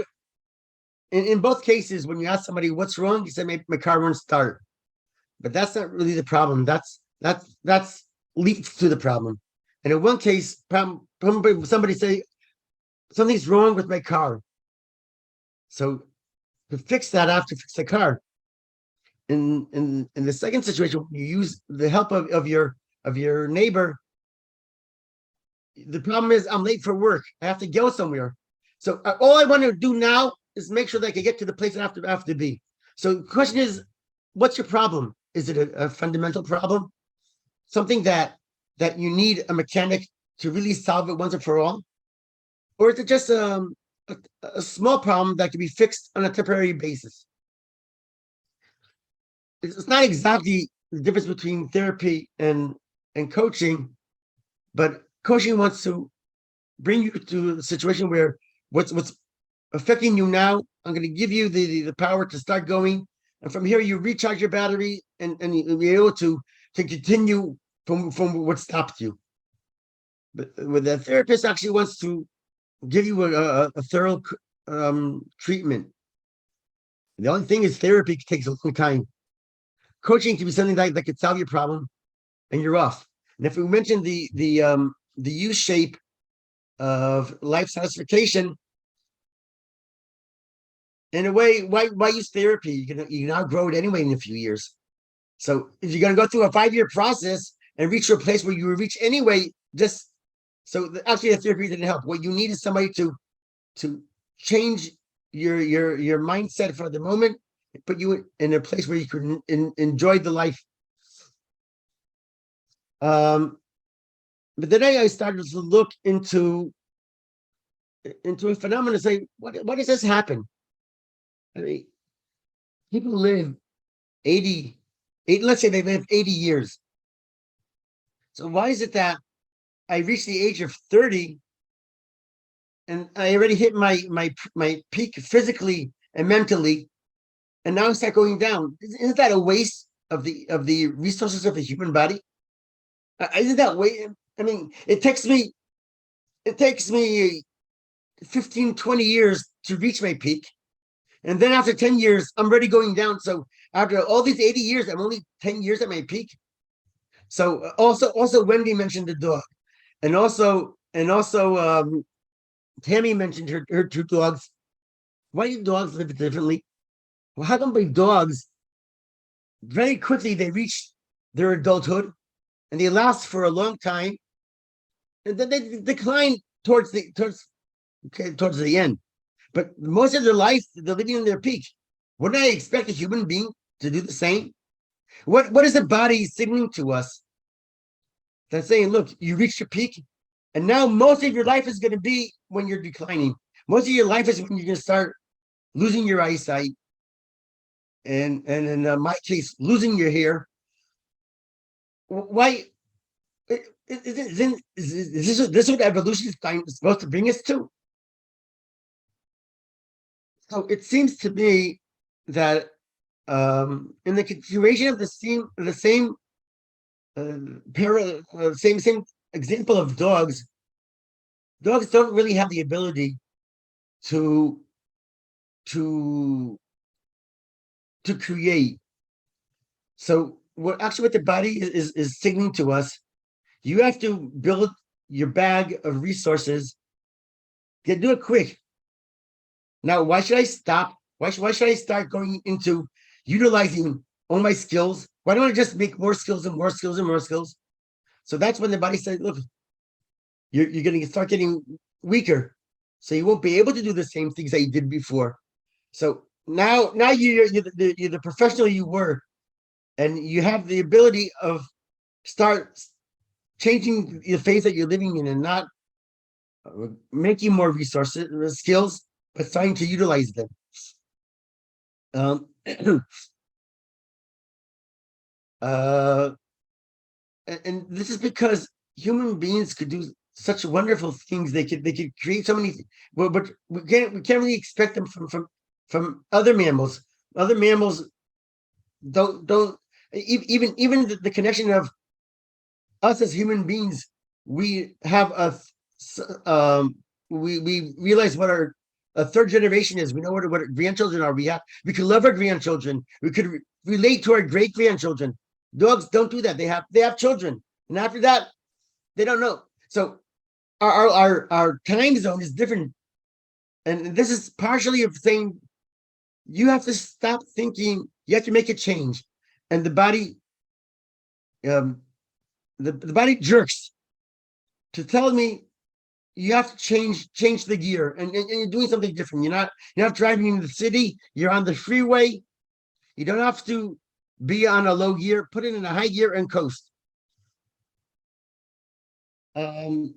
in both cases, when you ask somebody what's wrong, you say, my car won't start. But that's not really the problem. That's leads to the problem. And in one case, somebody say, something's wrong with my car. So to fix that, I have to fix the car. In the second situation, you use the help of your neighbor. The problem is I'm late for work. I have to go somewhere. So all I want to do now is make sure that I can get to the place I have to be. So the question is, what's your problem? Is it a fundamental problem? Something that you need a mechanic to really solve it once and for all? Or is it just a small problem that can be fixed on a temporary basis? It's not exactly the difference between therapy and coaching, but coaching wants to bring you to a situation where what's affecting you now, I'm going to give you the power to start going, and from here you recharge your battery and you'll be able to continue from what stopped you. But with the therapist actually wants to give you a thorough treatment. The only thing is therapy takes a long time. Coaching can be something that could solve your problem, and you're off. And if we mentioned the U shape of life satisfaction, in a way, why use therapy? You can outgrow it anyway in a few years. So if you're going to go through a 5-year process and reach a place where you will reach anyway, actually the therapy didn't help. What you need is somebody to change your mindset for the moment, put you in a place where you can enjoy the life. But then I started to look into a phenomenon and say, what does this happen? I mean, people live 80, let's say they live 80 years. So why is it that I reached the age of 30 and I already hit my peak physically and mentally, and now I start going down? Isn't that a waste of the resources of the human body? Isn't that way? I mean, it takes me 15, 20 years to reach my peak. And then after 10 years, I'm already going down. So after all these 80 years, I'm only 10 years at my peak. So also Wendy mentioned the dog. And also Tammy mentioned her 2 dogs. Why do dogs live differently? Well, how come by dogs, very quickly they reach their adulthood and they last for a long time, and then they decline towards the end. But most of their life, they're living in their peak. Wouldn't I expect a human being to do the same? What is the body signaling to us? That's saying, look, you reached your peak, and now most of your life is going to be when you're declining. Most of your life is when you're going to start losing your eyesight, and in my case, losing your hair. Why? Is this what evolution is supposed to bring us to? So it seems to me that in the continuation of the same same example of dogs don't really have the ability to create. So what the body is signaling to us, you have to build your bag of resources. Do it quick. Now, why should I stop? Why should I start going into utilizing all my skills? Why don't I just make more skills and more skills and more skills? So that's when the body says, look, you're going to start getting weaker. So you won't be able to do the same things that you did before. So now you're the professional you were, and you have the ability of start changing the phase that you're living in and not making more resources, skills, but starting to utilize them. Uh, and this is because human beings could do such wonderful things. They could create so many, but we can't really expect them from other mammals. Other mammals don't even the connection of us as human beings. We have we realize what our a third generation is. We know what our grandchildren are. We can love our grandchildren. We could relate to our great grandchildren. Dogs don't do that. They have children, and after that, they don't know. So our time zone is different, and this is partially of saying you have to stop thinking. You have to make a change, and the body, the body jerks to tell me you have to change the gear, and you're doing something different. You're not driving in the city. You're on the freeway. You don't have to be on a low gear. Put it in a high gear and coast. I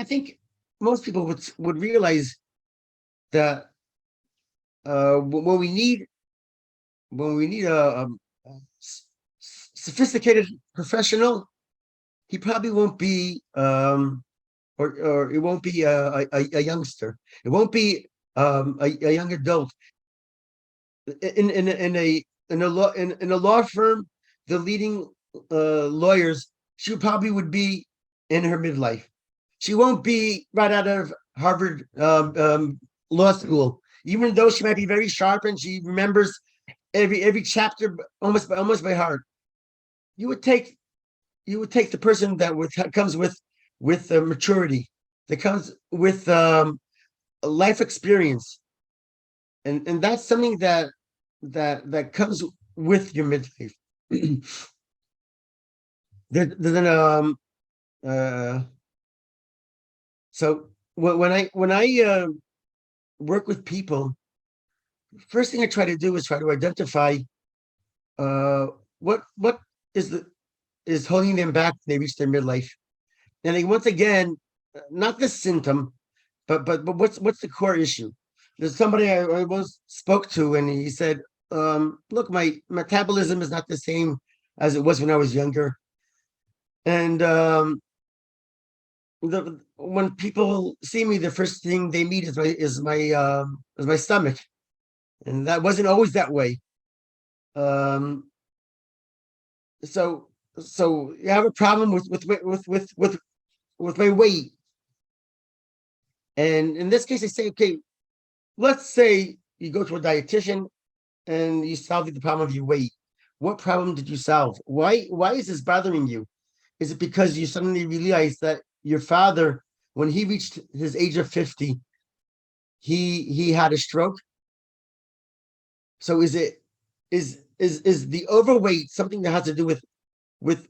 think most people would realize that when we need a sophisticated professional, he probably won't be or it won't be a youngster. It won't be a young adult. In a law firm, the leading lawyers, she probably would be in her midlife. She won't be right out of Harvard law school, even though she might be very sharp and she remembers every chapter almost by heart. You would take the person that comes with maturity, that comes with life experience, and that's something that comes with your midlife. Then so when I work with people, first thing I try to do is try to identify what is holding them back when they reach their midlife. And then once again, not the symptom, but what's the core issue? There's somebody I once spoke to, and he said, look, my metabolism is not the same as it was when I was younger. And when people see me, the first thing they meet is my stomach, and that wasn't always that way. So you have a problem with my weight, and in this case, I say, okay, let's say you go to a dietitian and you solve the problem of your weight. What problem did you solve? Why is this bothering you? Is it because you suddenly realize that your father, when he reached his age of 50, he had a stroke? So is the overweight something that has to do with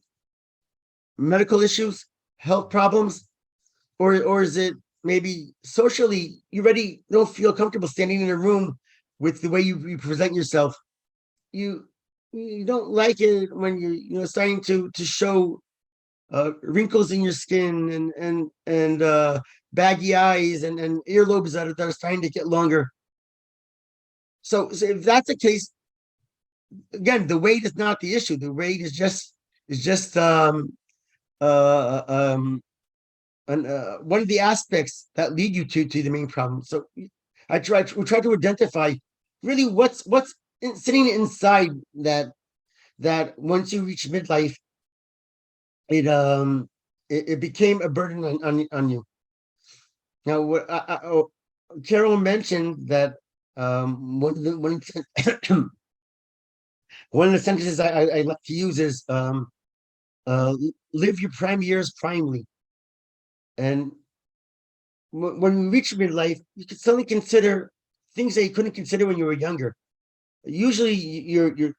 medical issues, health problems, or is it maybe socially you already don't feel comfortable standing in a room with the way you present yourself? You don't like it when you're starting to show wrinkles in your skin and baggy eyes and earlobes that are starting to get longer. So if that's the case, again, the weight is not the issue. The weight is just one of the aspects that lead you to the main problem. So we try to identify really what's sitting inside that once you reach midlife, it became a burden on you. Now, what Carol mentioned that one of the one of the sentences I like to use is live your prime years primely. And when we reach midlife, you can suddenly consider things that you couldn't consider when you were younger. Usually, you're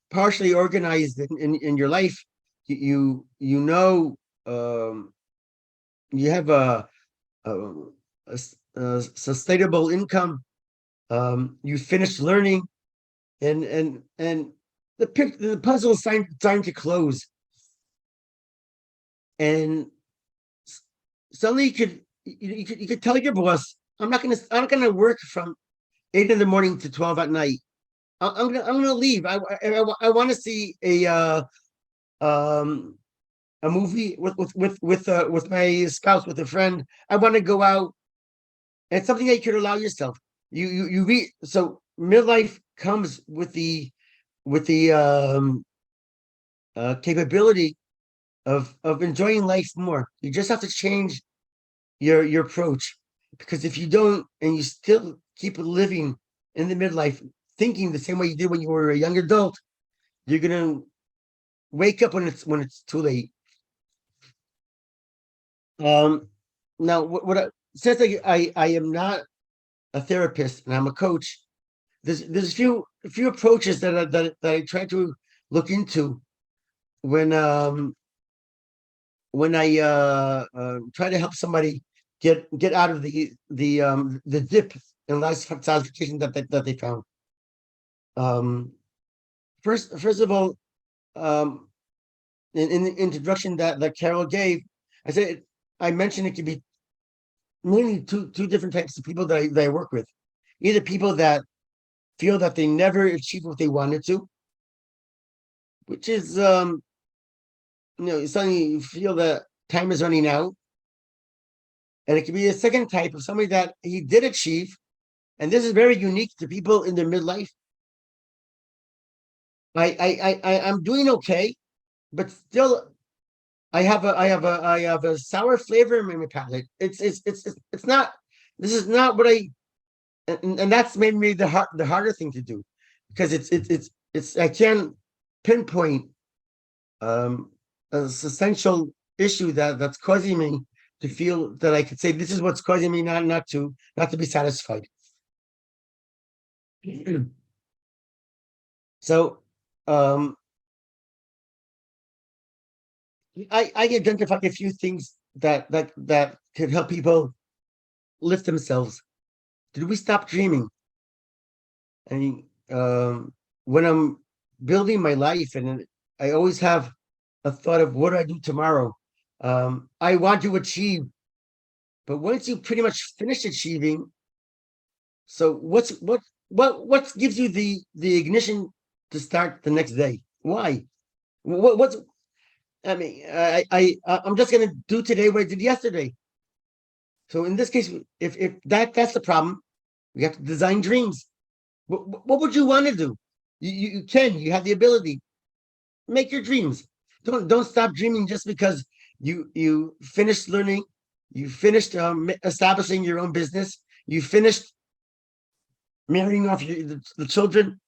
partially organized in your life. You have a sustainable income. You finished learning, and the puzzle is starting to close. and suddenly you could tell your boss, I'm not gonna work from 8 in the morning to 12 at night. I'm gonna leave. I want to see a movie with my spouse, with a friend. I want to go out. And it's something that you could allow yourself. You read. So midlife comes with the capability of enjoying life more. You just have to change your approach, because if you don't, and you still keep living in the midlife thinking the same way you did when you were a young adult, you're gonna wake up when it's too late. Now since I am not a therapist and I'm a coach, there's a few approaches that I try to look into when I try to help somebody get out of the dip in life satisfaction that they found. First of all, in the introduction that Carol gave, I mentioned it could be mainly two different types of people that I work with. Either people that feel that they never achieved what they wanted to, which is suddenly you feel that time is running out. And it could be a second type of somebody that he did achieve, and this is very unique to people in their midlife. I'm doing okay, but still I have a sour flavor in my palate. It's not, this is not what and that's made me the harder thing to do, because it's I can't pinpoint an essential issue that's causing me to feel that I could say this is what's causing me not to be satisfied. So I identify a few things that could help people lift themselves. Did we stop dreaming? I mean, when I'm building my life, and I always have a thought of what do I do tomorrow. I want to achieve, but once you pretty much finish achieving, so what gives you the ignition to start the next day? Why? What's I mean, I'm just gonna do today what I did yesterday. So in this case, if that's the problem, we have to design dreams. What would you want to do? You have the ability. Make your dreams. Don't stop dreaming just because you finished learning, you finished establishing your own business, you finished marrying off the children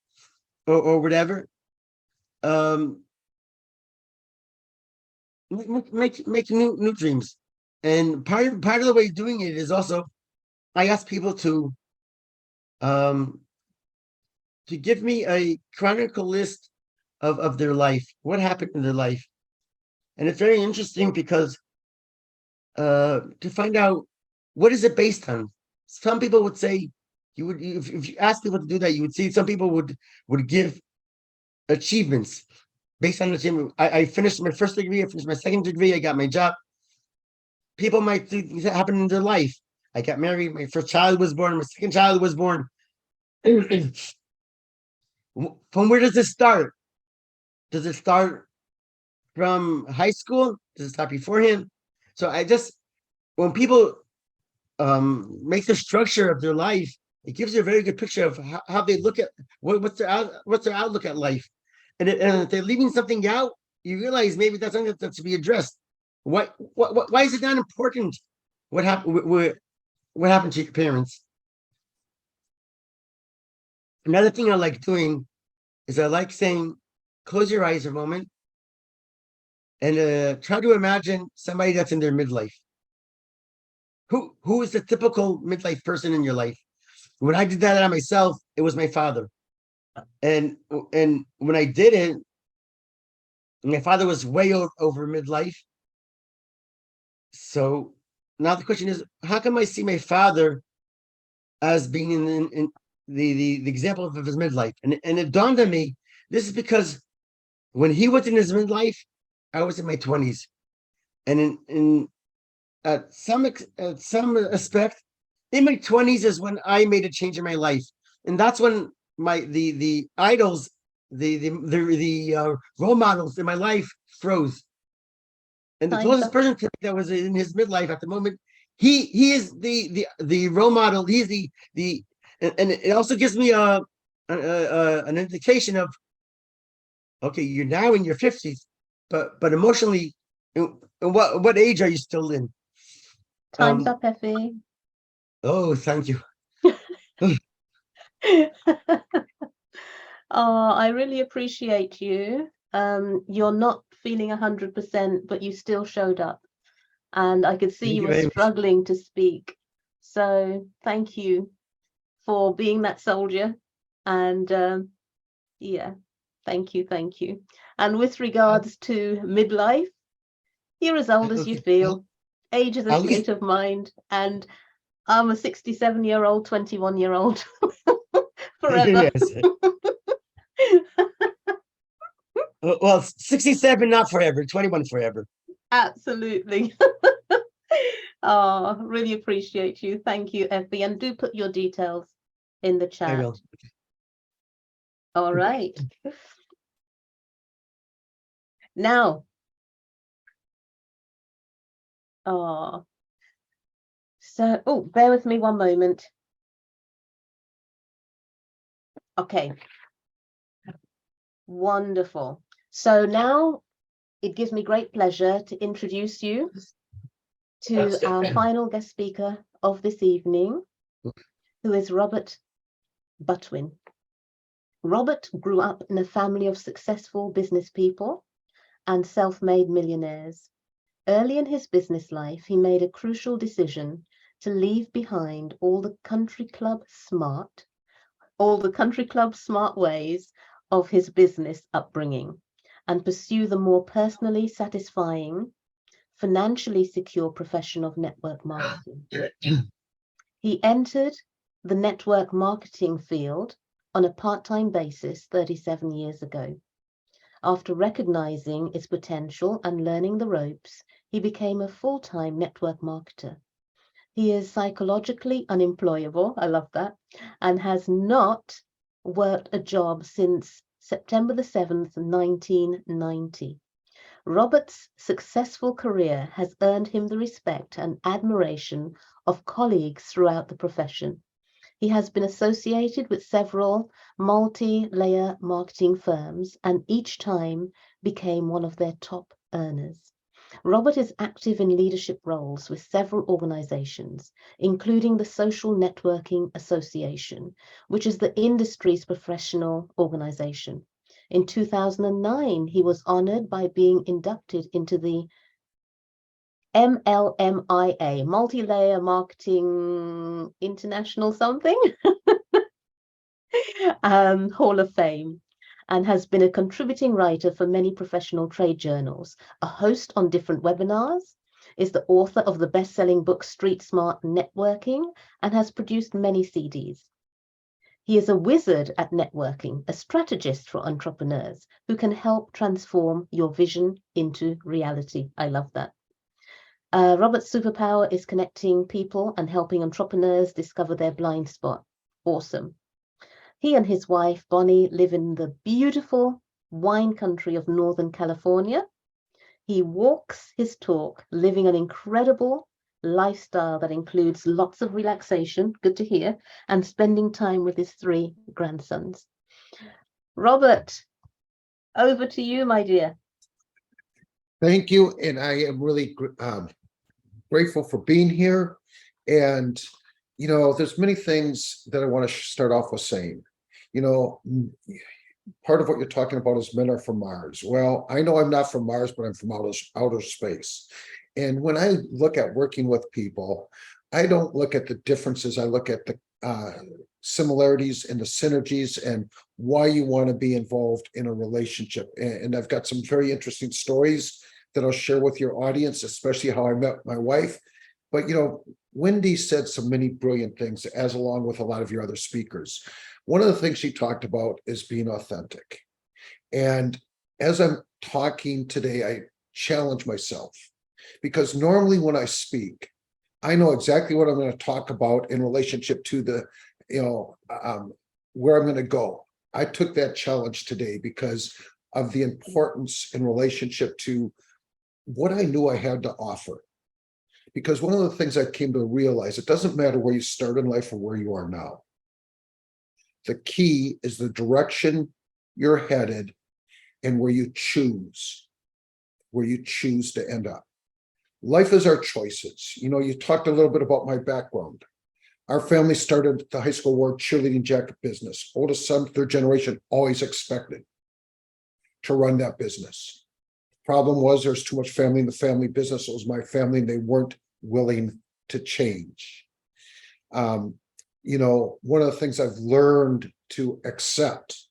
or whatever. Make new dreams. And part of the way of doing it is also, I ask people to give me a chronicle list of their life, what happened in their life. And it's very interesting because to find out what is it based on. Some people would say, if you ask people to do that, you would see some people would give achievements based on the achievement. I finished my first degree, I finished my second degree, I got my job. People might think that happened in their life. I got married, my first child was born, my second child was born. From where does it start? Does it start from high school? Does it start beforehand? So when people make the structure of their life, it gives you a very good picture of how they look at what's their outlook at life. And if they're leaving something out, you realize maybe that's something that's to be addressed. Why is it not important? What happened to your parents? Another thing I like doing is I like saying, close your eyes a moment and try to imagine somebody that's in their midlife. Who is the typical midlife person in your life? When I did that on myself, it was my father. And when I did it, my father was way over midlife. So now the question is, how come I see my father as being in the example of his midlife? And it dawned on me, this is because when he was in his midlife, I was in my 20s. and in at some aspect, in my 20s is when I made a change in my life, and that's when the idols, the role models in my life froze. And the Time's closest up. person to me that was in his midlife at the moment, he is the role model. He's the and it also gives me an indication of, okay, you're now in your 50s, but emotionally, in what age are you still in? Time's up, Effie. Oh, thank you. Oh, I really appreciate you. You're not feeling 100%, but you still showed up. And I could see Thank you you were very much. struggling to speak. So thank you for being that soldier. And yeah, thank you, thank you. And with regards to midlife, you're as old as you Okay. feel. Age is a I'll leave. state of mind. And I'm a 67-year-old, 21-year-old forever. Yes. Well, 67, not forever. 21 forever. Absolutely. Oh, really appreciate you. Thank you, Effie. And do put your details in the I chat. will. All right. Now, oh, bear with me one moment. Okay. Wonderful. So now it gives me great pleasure to introduce you to our final guest speaker of this evening, who is Robert Butwin. Robert grew up in a family of successful business people and self-made millionaires. Early in his business life, he made a crucial decision to leave behind all the country club smart ways of his business upbringing and pursue the more personally satisfying, financially secure profession of network marketing. He entered the network marketing field on a part-time basis 37 years ago. After recognizing its potential and learning the ropes, he became a full-time network marketer. He is psychologically unemployable, I love that, and has not worked a job since September the 7th, 1990. Robert's successful career has earned him the respect and admiration of colleagues throughout the profession. He has been associated with several multi-layer marketing firms and each time became one of their top earners. Robert is active in leadership roles with several organizations, including the Social Networking Association, which is the industry's professional organization. In 2009, he was honored by being inducted into the MLMIA, Multi-Layer Marketing International something, Hall of Fame, and has been a contributing writer for many professional trade journals, a host on different webinars, is the author of the best-selling book Street Smart Networking, and has produced many CDs. He is a wizard at networking, a strategist for entrepreneurs who can help transform your vision into reality. I love that. Robert's superpower is connecting people and helping entrepreneurs discover their blind spot. Awesome. He and his wife, Bonnie, live in the beautiful wine country of Northern California. He walks his talk, living an incredible lifestyle that includes lots of relaxation, good to hear, and spending time with his 3 grandsons. Robert, over to you, my dear. Thank you. And I am really grateful for being here. And, you know, there's many things that I want to start off with saying. You know, part of what you're talking about is men are from Mars. Well, I know I'm not from Mars, but I'm from outer space. And when I look at working with people, I don't look at the differences. I look at the similarities and the synergies and why you want to be involved in a relationship. And I've got some very interesting stories that I'll share with your audience, especially how I met my wife. But, you know, Wendy said some many brilliant things, as along with a lot of your other speakers. One of the things she talked about is being authentic. And as I'm talking today, I challenge myself. because normally when I speak, I know exactly what I'm going to talk about in relationship to the, where I'm going to go. I took that challenge today because of the importance in relationship to what I knew I had to offer. Because one of the things I came to realize, it doesn't matter where you start in life or where you are now. The key is the direction you're headed and where you choose to end up. Life is our choices. You talked a little bit about my background. Our family started the high school war cheerleading jacket business. Oldest son, third generation, always expected to run that business. Problem was there's too much family in the family business. It was my family and they weren't willing to change. One of the things I've learned to accept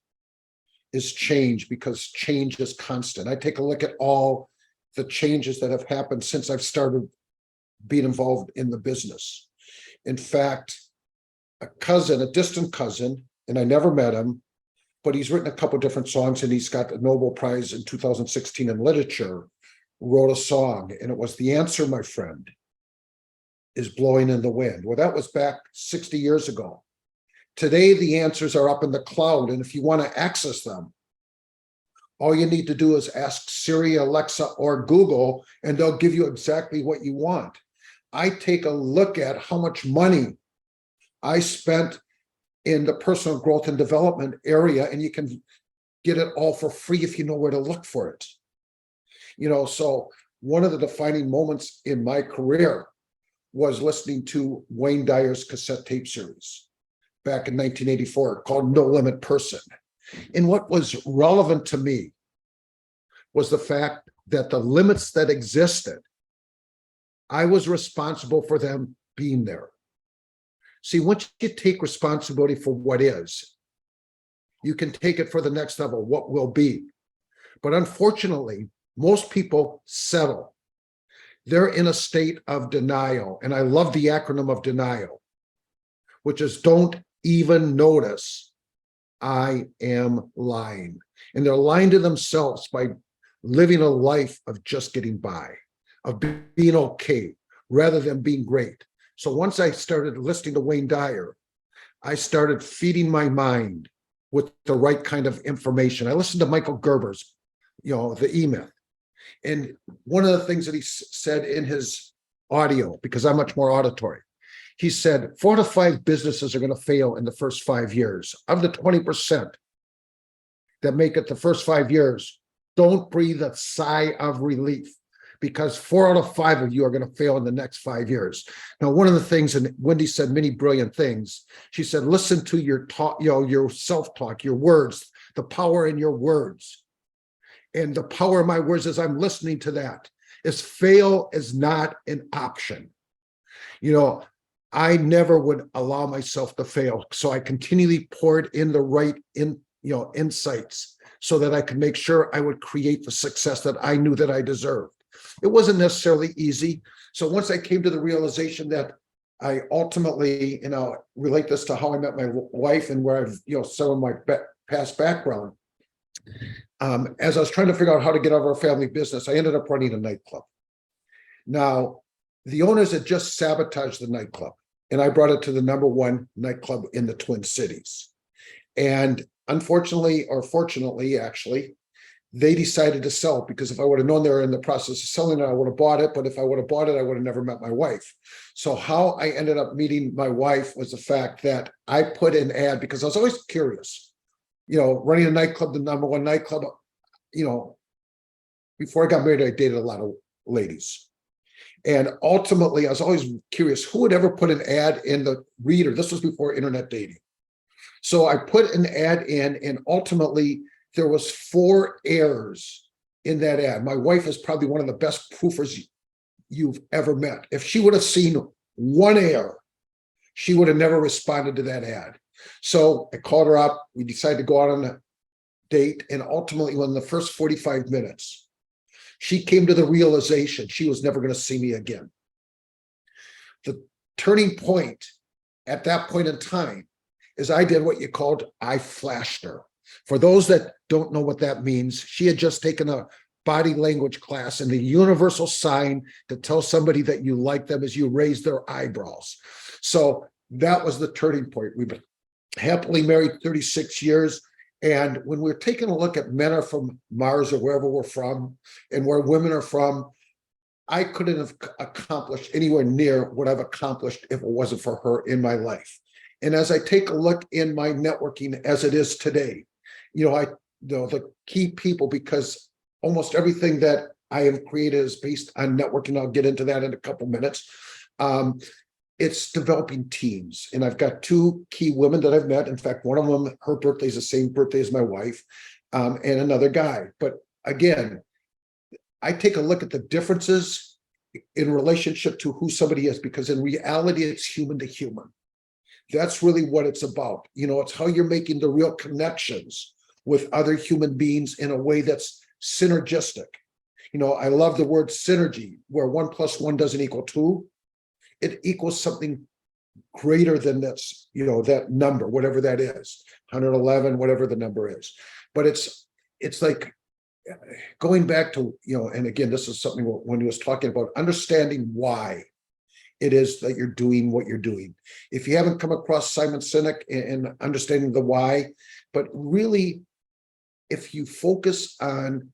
is change, because change is constant. I take a look at all the changes that have happened since I've started being involved in the business. In fact, a distant cousin, and I never met him, but he's written a couple different songs and he's got the Nobel Prize in 2016 in literature, wrote a song, and it was "The Answer, My Friend, is Blowing in the Wind." Well, that was back 60 years ago. Today, the answers are up in the cloud, and if you want to access them, all you need to do is ask Siri, Alexa, or Google, and they'll give you exactly what you want. I take a look at how much money I spent in the personal growth and development area, and you can get it all for free if you know where to look for it. So one of the defining moments in my career was listening to Wayne Dyer's cassette tape series back in 1984 called No Limit Person. And what was relevant to me was the fact that the limits that existed, I was responsible for them being there. See, once you take responsibility for what is, you can take it for the next level, what will be. But unfortunately, most people settle. They're in a state of denial. And I love the acronym of denial, which is don't even notice I am lying. And they're lying to themselves by living a life of just getting by, of being okay, rather than being great. So once I started listening to Wayne Dyer, I started feeding my mind with the right kind of information. I listened to Michael Gerber's, the E-Myth. And one of the things that he said in his audio, because I'm much more auditory, he said 4 to 5 businesses are going to fail in the first 5 years. Of the 20% that make it the first 5 years, don't breathe a sigh of relief, because 4 out of 5 of you are going to fail in the next 5 years. Now, one of the things, and Wendy said many brilliant things, she said, listen to your talk, your self-talk, your words, the power in your words. And the power of my words, as I'm listening to that, is fail is not an option. I never would allow myself to fail. So I continually poured in the right insights so that I could make sure I would create the success that I knew that I deserved. It wasn't necessarily easy. So once I came to the realization that I ultimately, relate this to how I met my wife and where I've, some of my past background. As I was trying to figure out how to get out of our family business, I ended up running a nightclub. Now, the owners had just sabotaged the nightclub, and I brought it to the #1 nightclub in the Twin Cities. And unfortunately, or fortunately, actually, they decided to sell it, because if I would have known they were in the process of selling it, I would have bought it. But if I would have bought it, I would have never met my wife. So how I ended up meeting my wife was the fact that I put an ad, because I was always curious, running a nightclub, the #1 nightclub, before I got married, I dated a lot of ladies. And ultimately, I was always curious who would ever put an ad in the reader. This was before internet dating. So I put an ad in, and ultimately there was 4 errors in that ad. My wife is probably one of the best proofers you've ever met. If she would have seen 1 error, she would have never responded to that ad. So I called her up. We decided to go out on a date. And ultimately, within the first 45 minutes, she came to the realization she was never going to see me again. The turning point at that point in time is I did what you called, I flashed her. For those that don't know what that means, she had just taken a body language class, and the universal sign to tell somebody that you like them is you raise their eyebrows. So that was the turning point. We've been happily married 36 years. And when we're taking a look at men are from Mars or wherever we're from, and where women are from, I couldn't have accomplished anywhere near what I've accomplished if it wasn't for her in my life. And as I take a look in my networking as it is today, the key people, because almost everything that I have created is based on networking. I'll get into that in a couple minutes. It's developing teams. And I've got two key women that I've met. In fact, one of them, her birthday is the same birthday as my wife, and another guy. But again, I take a look at the differences in relationship to who somebody is, because in reality, it's human to human. That's really what it's about. It's how you're making the real connections with other human beings in a way that's synergistic. I love the word synergy, where 1 + 1 doesn't equal 2. It equals something greater than that's, that number, whatever that is, 111, whatever the number is. But it's like going back to, and again, this is something when he was talking about understanding why it is that you're doing what you're doing. If you haven't come across Simon Sinek and understanding the why, but really, if you focus on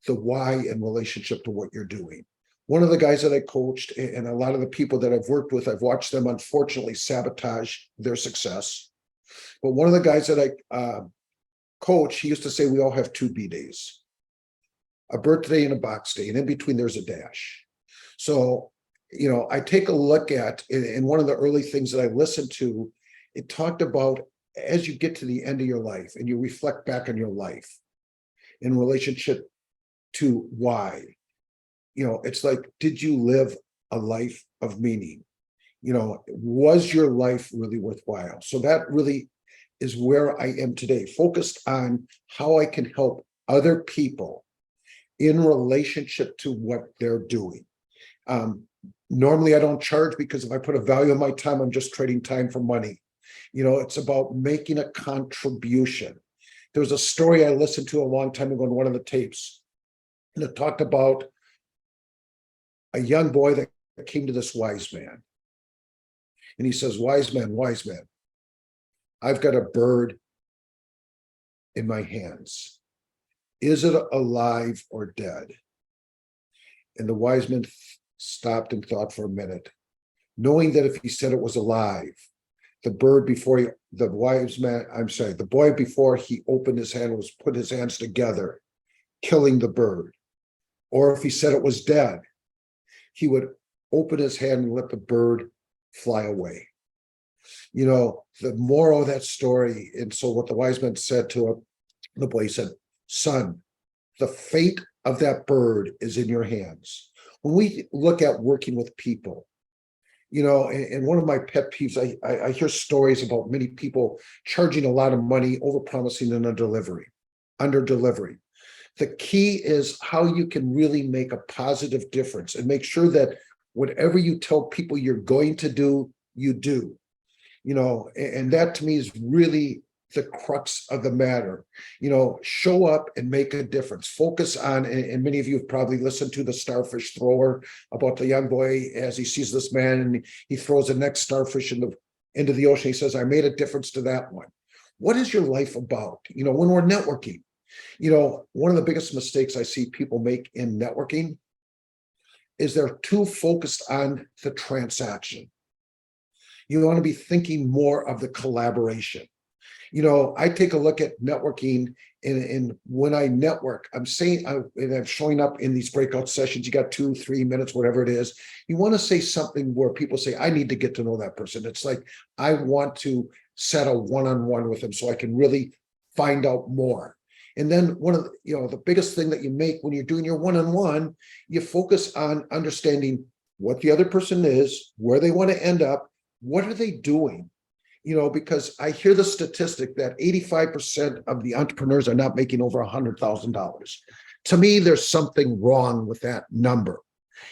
the why in relationship to what you're doing. One of the guys that I coached, and a lot of the people that I've worked with, I've watched them unfortunately sabotage their success. But one of the guys that I coach, he used to say we all have 2 B-days, a birthday and a box day, and in between there's a dash. So, I take a look at, in one of the early things that I listened to, it talked about as you get to the end of your life and you reflect back on your life in relationship to why, it's like, did you live a life of meaning? Was your life really worthwhile? So that really is where I am today, focused on how I can help other people in relationship to what they're doing. Normally I don't charge, because if I put a value on my time, I'm just trading time for money. It's about making a contribution. There was a story I listened to a long time ago in one of the tapes, and it talked about a young boy that came to this wise man. And he says, wise man, I've got a bird in my hands. Is it alive or dead? And the wise man stopped and thought for a minute, knowing that if he said it was alive, the boy before he opened his hand was put his hands together, killing the bird. Or if he said it was dead, he would open his hand and let the bird fly away. The moral of that story, and so what the wise man said to him, the boy said, son, the fate of that bird is in your hands. When we look at working with people, and one of my pet peeves, I hear stories about many people charging a lot of money, over-promising and under-delivering. The key is how you can really make a positive difference and make sure that whatever you tell people you're going to do, you do. And that to me is really the crux of the matter. Show up and make a difference. Focus on, and many of you have probably listened to the starfish thrower, about the young boy as he sees this man and he throws the next starfish into the ocean. He says, I made a difference to that one. What is your life about? When we're networking, one of the biggest mistakes I see people make in networking is they're too focused on the transaction. You want to be thinking more of the collaboration. I take a look at networking, and when I network, I'm showing up in these breakout sessions. You got 2-3 minutes, whatever it is. You want to say something where people say, I need to get to know that person. It's like, I want to set a one-on-one with them so I can really find out more. And then one of the biggest thing that you make when you're doing your one-on-one, you focus on understanding what the other person is, where they want to end up, what are they doing? Because I hear the statistic that 85% of the entrepreneurs are not making over $100,000. To me, there's something wrong with that number.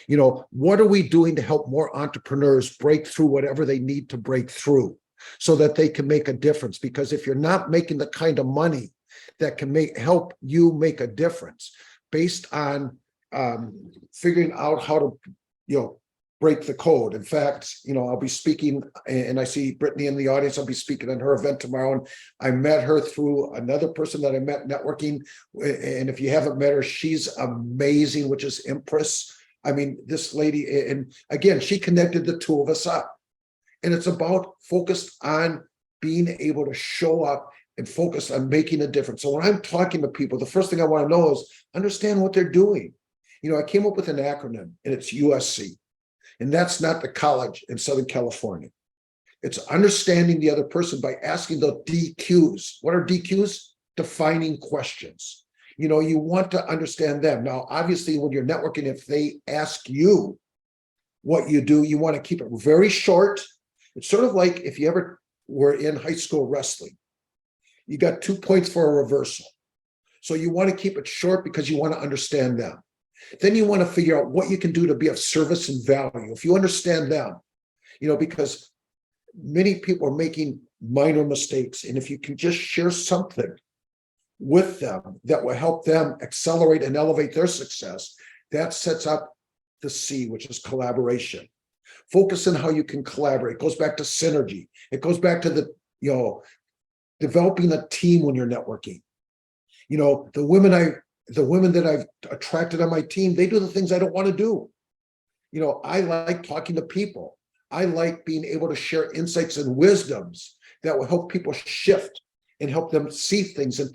What are we doing to help more entrepreneurs break through whatever they need to break through so that they can make a difference? Because if you're not making the kind of money that can help you make a difference, based on figuring out how to, break the code. In fact, I'll be speaking, and I see Brittany in the audience. I'll be speaking at her event tomorrow. And I met her through another person that I met networking. And if you haven't met her, she's amazing, which is Empress. I mean, this lady, and again, she connected the two of us up. And it's about focused on being able to show up and focus on making a difference. So when I'm talking to people, the first thing I want to know is understand what they're doing. I came up with an acronym, and it's USC. And that's not the college in Southern California. It's understanding the other person by asking the DQs. What are DQs? Defining questions. You want to understand them. Now, obviously, when you're networking, if they ask you what you do, you want to keep it very short. It's sort of like if you ever were in high school wrestling, you got 2 points for a reversal. So you want to keep it short because you want to understand them. Then you want to figure out what you can do to be of service and value. If you understand them, because many people are making minor mistakes. And if you can just share something with them that will help them accelerate and elevate their success, that sets up the C, which is collaboration. Focus on how you can collaborate. It goes back to synergy. It goes back to the, developing a team when you're networking. The women that I've attracted on my team, they do the things I don't want to do. I like talking to people. I like being able to share insights and wisdoms that will help people shift and help them see things and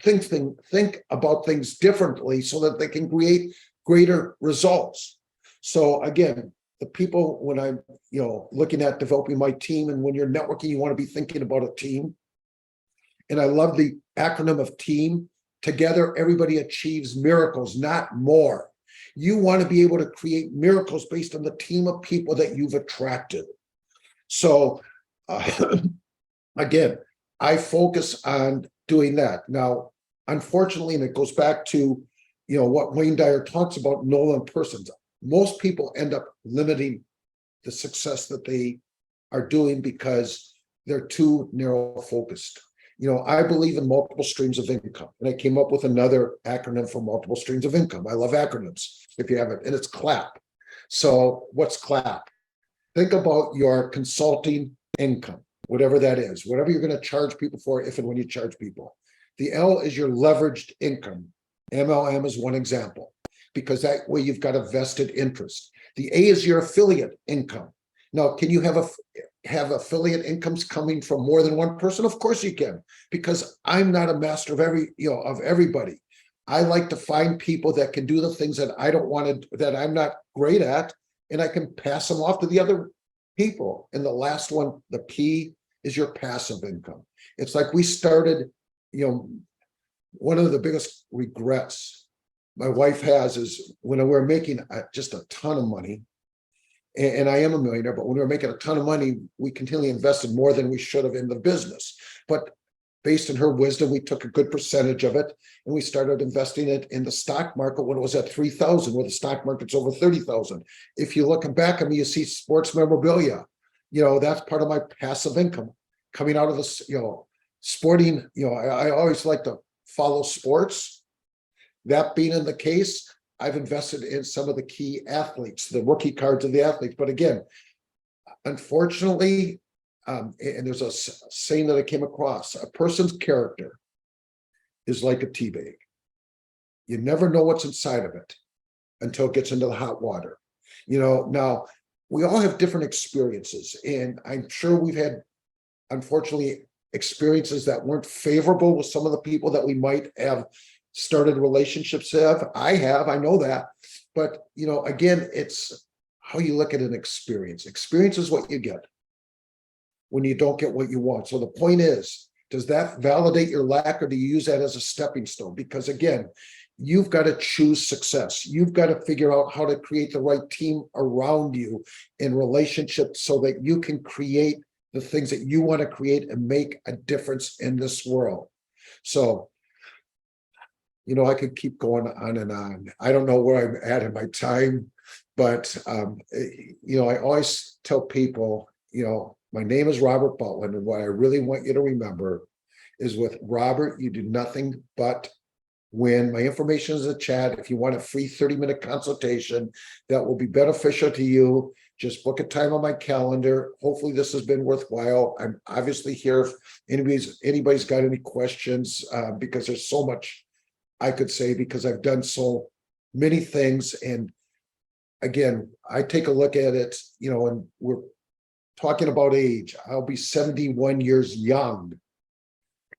think about things differently so that they can create greater results. So again, the people, when I'm, looking at developing my team, and when you're networking, you want to be thinking about a team. And I love the acronym of TEAM. Together, everybody achieves miracles, not more. You want to be able to create miracles based on the team of people that you've attracted. So again, I focus on doing that. Now, unfortunately, and it goes back to, what Wayne Dyer talks about, Nolan persons. Most people end up limiting the success that they are doing because they're too narrow focused. I believe in multiple streams of income, and I came up with another acronym for multiple streams of income. I love acronyms, if you haven't, and it's CLAP. So what's CLAP? Think about your consulting income, whatever that is, whatever you're going to charge people for, if and when you charge people. The L is your leveraged income. MLM is one example, because that way you've got a vested interest. The A is your affiliate income. Now, can you have affiliate incomes coming from more than one person? Of course you can, because I'm not a master of everybody. I like to find people that can do the things that I don't want to, that I'm not great at, and I can pass them off to the other people. And the last one, the P, is your passive income. It's like we started, one of the biggest regrets my wife has is when we were making just a ton of money, and I am a millionaire, but when we were making a ton of money, we continually invested more than we should have in the business. But based on her wisdom, we took a good percentage of it, and we started investing it in the stock market when it was at 3,000, where the stock market's over 30,000. If you look back at me, you see sports memorabilia. That's part of my passive income coming out of this, sporting. I always like to follow sports. That being in the case, I've invested in some of the key athletes, the rookie cards of the athletes. But again, unfortunately, and there's a saying that I came across, a person's character is like a tea bag. You never know what's inside of it until it gets into the hot water. Now we all have different experiences, and I'm sure we've had, unfortunately, experiences that weren't favorable with some of the people that we might have started relationships with. I know that. But, again, it's how you look at an experience. Experience is what you get when you don't get what you want. So the point is, does that validate your lack, or do you use that as a stepping stone? Because again, you've got to choose success. You've got to figure out how to create the right team around you in relationships so that you can create the things that you want to create and make a difference in this world. So, I could keep going on and on. I don't know where I'm at in my time, but, I always tell people, my name is Robert Butland, and what I really want you to remember is with Robert, you do nothing but win. My information is in the chat. If you want a free 30-minute consultation that will be beneficial to you, just book a time on my calendar. Hopefully this has been worthwhile. I'm obviously here if anybody's got any questions, because there's so much I could say, because I've done so many things. And again, I take a look at it, and we're talking about age. I'll be 71 years young.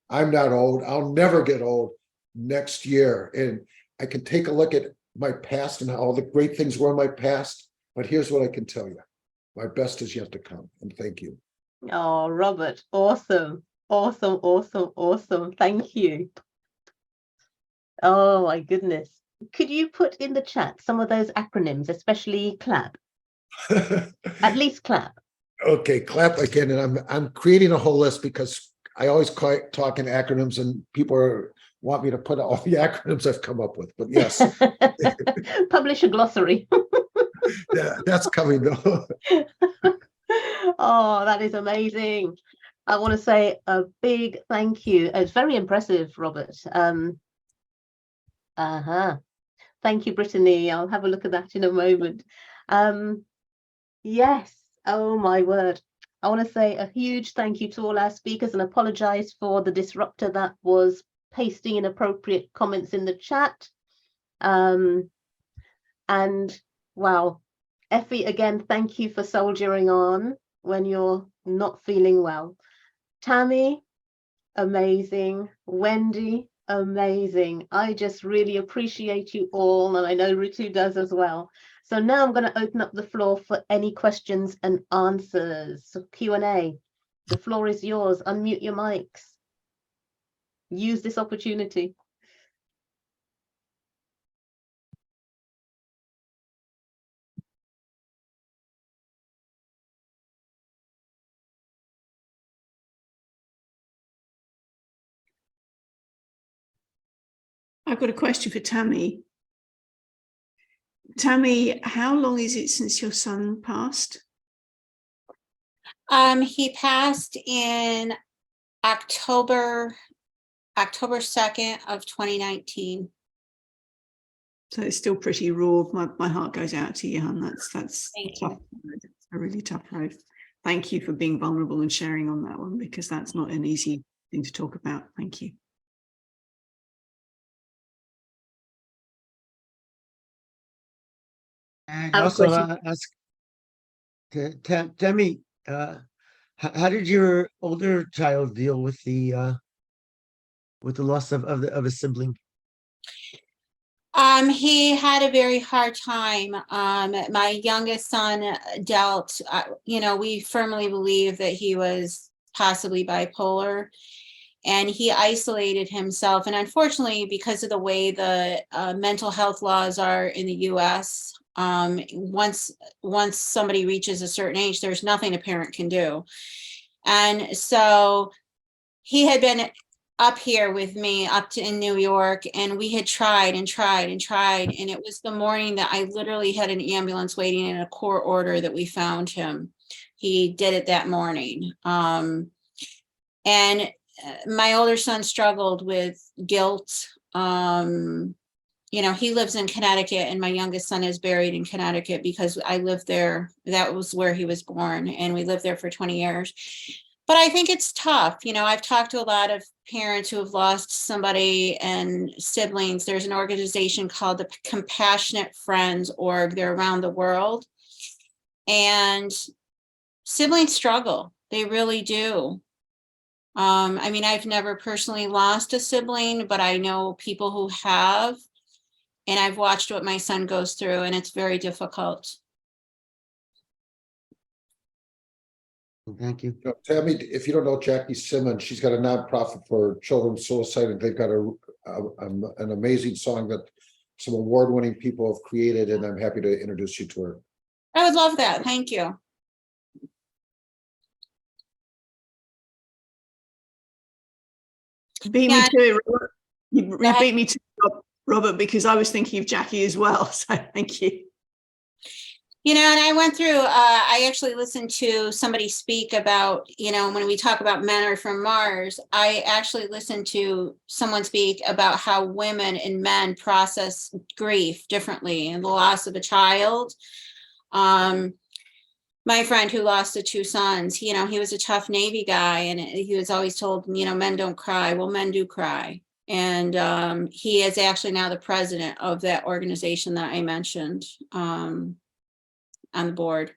I'm not old. I'll never get old next year. And I can take a look at my past and all the great things were in my past. But here's what I can tell you. My best is yet to come. And thank you. Oh, Robert, awesome. Awesome, awesome, awesome. Thank you. Oh my goodness. Could you put in the chat some of those acronyms, especially CLAP? At least CLAP. Okay, clap again. And I'm creating a whole list because I always talk in acronyms and people want me to put all the acronyms I've come up with. But yes. Publish a glossary. Yeah, that's coming though. Oh, that is amazing. I want to say a big thank you. It's very impressive, Robert. Thank you, Brittany. I'll have a look at that in a moment. Yes. Oh my word. I want to say a huge thank you to all our speakers and apologize for the disruptor that was pasting inappropriate comments in the chat. And wow, Effie, again, thank you for soldiering on when you're not feeling well. Tammy, amazing. Wendy, amazing. I just really appreciate you all, and I know Ritu does as well. So now I'm going to open up the floor for any questions and answers. So Q&A, the floor is yours. Unmute your mics. Use this opportunity. I've got a question for Tammy. Tammy, how long is it since your son passed? He passed in October 2nd of 2019. So it's still pretty raw. My heart goes out to you, hon. That's Thank tough. It's a really tough road. Thank you for being vulnerable and sharing on that one, because that's not an easy thing to talk about. Thank you. And I have a also question. ask Demi, how did your older child deal with the loss of a sibling? He had a very hard time. My youngest son dealt, we firmly believe that he was possibly bipolar, and he isolated himself. And unfortunately, because of the way the mental health laws are in the US, once somebody reaches a certain age, there's nothing a parent can do. And so he had been up here with me in New York, and we had tried and tried and tried. And it was the morning that I literally had an ambulance waiting in a court order that we found him. He did it that morning. And my older son struggled with guilt. He lives in Connecticut, and my youngest son is buried in Connecticut because I lived there. That was where he was born, and we lived there for 20 years. But I think it's tough. I've talked to a lot of parents who have lost somebody and siblings. There's an organization called the Compassionate Friends org. They're around the world. And siblings struggle. They really do. I've never personally lost a sibling, but I know people who have. And I've watched what my son goes through, and it's very difficult. Thank you. Tammy, if you don't know Jackie Simmons, she's got a nonprofit for children's suicide, and they've got an amazing song that some award-winning people have created, and I'm happy to introduce you to her. I would love that. Thank you. Beat me to it, Robert. You beat me to it, Robert, because I was thinking of Jackie as well. So thank you. You know, and I went through, I actually listened to somebody speak about, you know, when we talk about men are from Mars, I actually listened to someone speak about how women and men process grief differently and the loss of a child. My friend who lost the two sons, you know, he was a tough Navy guy and he was always told, you know, men don't cry. Well, men do cry. And he is actually now the president of that organization that I mentioned. On the board,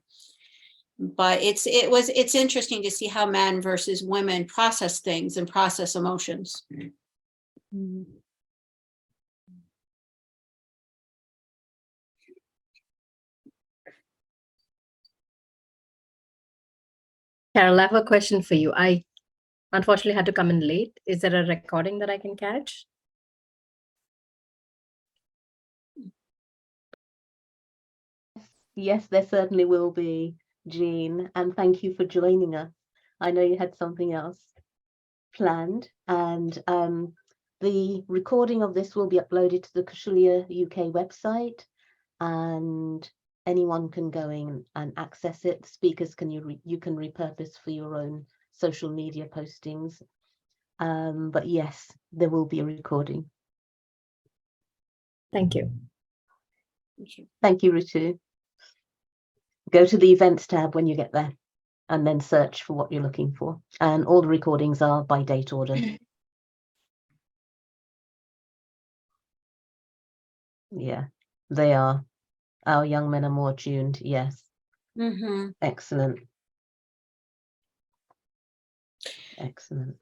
but it's interesting to see how men versus women process things and process emotions. Carol, I have a question for you. I unfortunately had to come in late. Is there a recording that I can catch? Yes, there certainly will be, Jean, and thank you for joining us. I know you had something else planned, and the recording of this will be uploaded to the Kaushalyauk UK website, and anyone can go in and access it. The speakers can you can repurpose for your own social media postings. But yes, there will be a recording. Thank you. Thank you, Ritu. Go to the events tab when you get there and then search for what you're looking for. And all the recordings are by date order. Yeah, they are. Our young men are more tuned. Yes. Mm-hmm. Excellent. Excellent.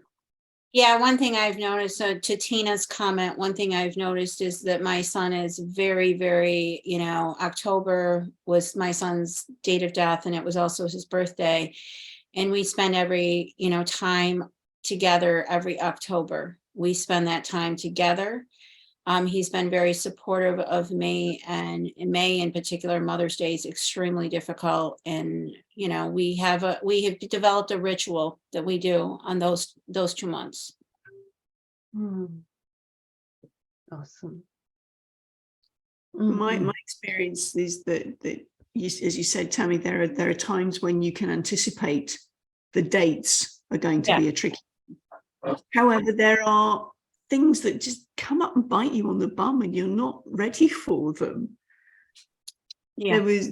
Yeah, one thing I've noticed, so to Tina's comment, one thing I've noticed is that my son is very, very, you know, October was my son's date of death and it was also his birthday. And we spend every, you know, time together every October. We spend that time together. He's been very supportive of me, and in May in particular, Mother's Day is extremely difficult. And, you know, we have developed a ritual that we do on those 2 months. Awesome. My experience is that you, as you said, Tammy, there are times when you can anticipate the dates are going to be a tricky. However, there are things that just come up and bite you on the bum and you're not ready for them. Yeah. There was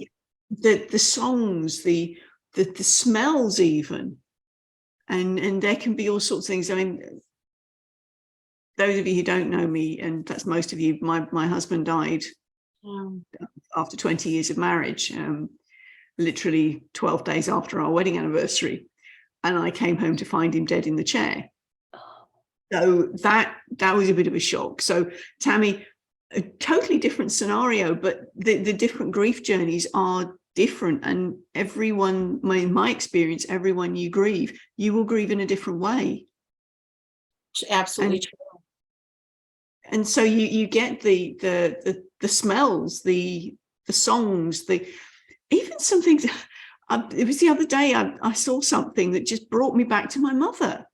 the songs, the smells even, and there can be all sorts of things. I mean, those of you who don't know me, and that's most of you, my husband died after 20 years of marriage, literally 12 days after our wedding anniversary, and I came home to find him dead in the chair. So that was a bit of a shock. So Tammy, a totally different scenario, but the different grief journeys are different, and everyone, in my experience, everyone you grieve, you will grieve in a different way. Absolutely true. And so you get the smells, the songs, even some things. It was the other day I saw something that just brought me back to my mother.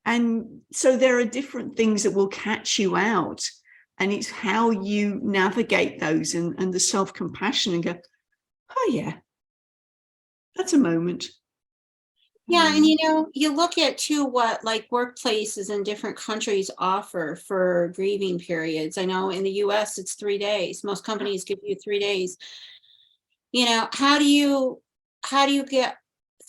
And so there are different things that will catch you out, and it's how you navigate those and the self-compassion and go, oh yeah, that's a moment. Yeah, and you know, you look at too what like workplaces in different countries offer for grieving periods. I know in the US it's 3 days. Most companies give you 3 days. You know, how do you get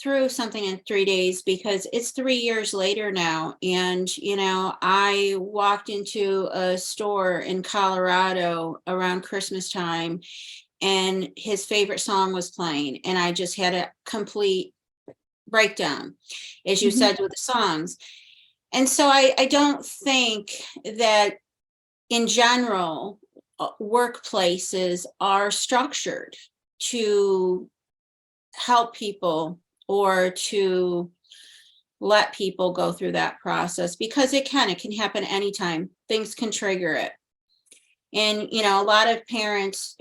through something in 3 days? Because it's 3 years later now. And, you know, I walked into a store in Colorado around Christmas time and his favorite song was playing. And I just had a complete breakdown, as you said, with the songs. And so I don't think that in general, workplaces are structured to help people or to let people go through that process, because it can happen anytime. Things can trigger it. And, you know, a lot of parents,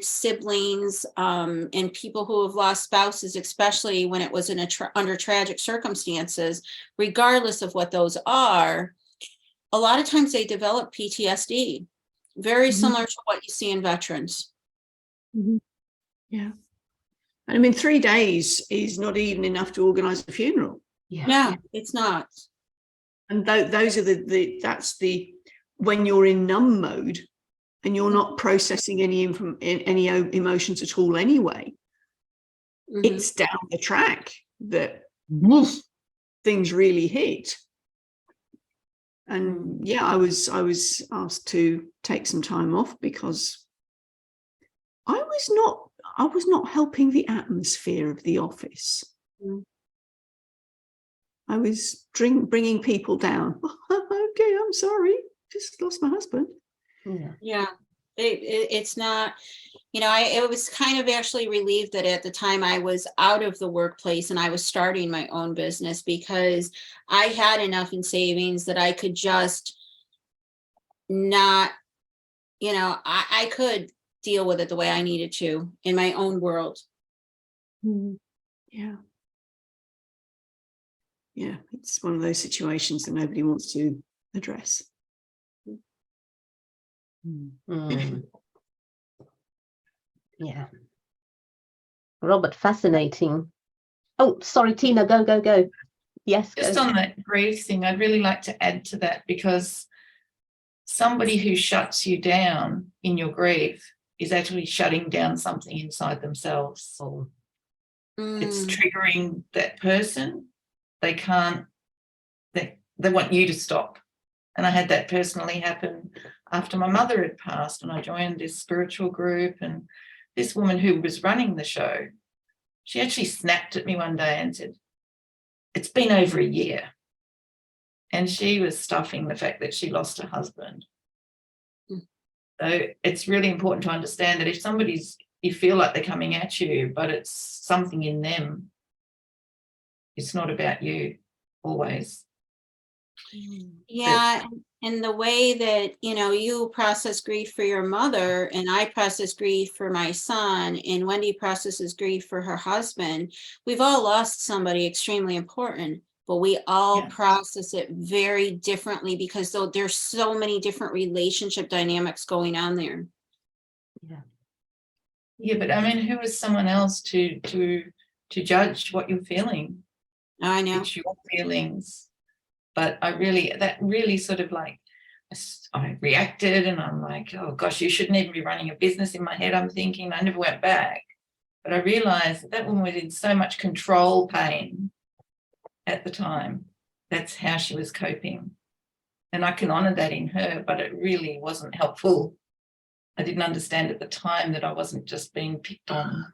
siblings, and people who have lost spouses, especially when it was under tragic circumstances, regardless of what those are, a lot of times they develop PTSD Very Mhm. similar to what you see in veterans. Yeah. And I mean, 3 days is not even enough to organise a funeral. Yeah. No, it's not. And those are that's the, when you're in numb mode and you're not processing any emotions at all anyway, Mhm. it's down the track that things really hit. And yeah, I was asked to take some time off because I was not helping the atmosphere of the office. Mm. I was bringing people down. Okay, I'm sorry, just lost my husband. Yeah. Yeah, it's not, you know, I was kind of actually relieved that at the time I was out of the workplace and I was starting my own business, because I had enough in savings that I could just not, you know, I could deal with it the way I needed to in my own world. Yeah. Yeah, it's one of those situations that nobody wants to address. Mm. Yeah. Robert, fascinating. Oh, sorry, Tina, go. Yes, Just go. on that grief thing, I'd really like to add to that, because somebody who shuts you down in your grief is actually shutting down something inside themselves. Oh. It's Mm. triggering that person. They can't, they want you to stop. And I had that personally happen after my mother had passed, and I joined this spiritual group, and this woman who was running the show, she actually snapped at me one day and said, "It's been over a year." And she was stuffing the fact that she lost her husband. Mm. So it's really important to understand that if you feel like they're coming at you, but it's something in them, it's not about you always. Yeah, and the way that, you know, you process grief for your mother, and I process grief for my son, and Wendy processes grief for her husband. We've all lost somebody extremely important, but we all Yeah. process it very differently, because there's so many different relationship dynamics going on there. Yeah, but I mean, who is someone else to judge what you're feeling? I know. It's your feelings. But that really sort of like, I reacted, and I'm like, oh gosh, you shouldn't even be running a business. In my head, I'm thinking, I never went back. But I realized that woman was in so much control pain at the time. That's how she was coping. And I can honor that in her, but it really wasn't helpful. I didn't understand at the time that I wasn't just being picked on.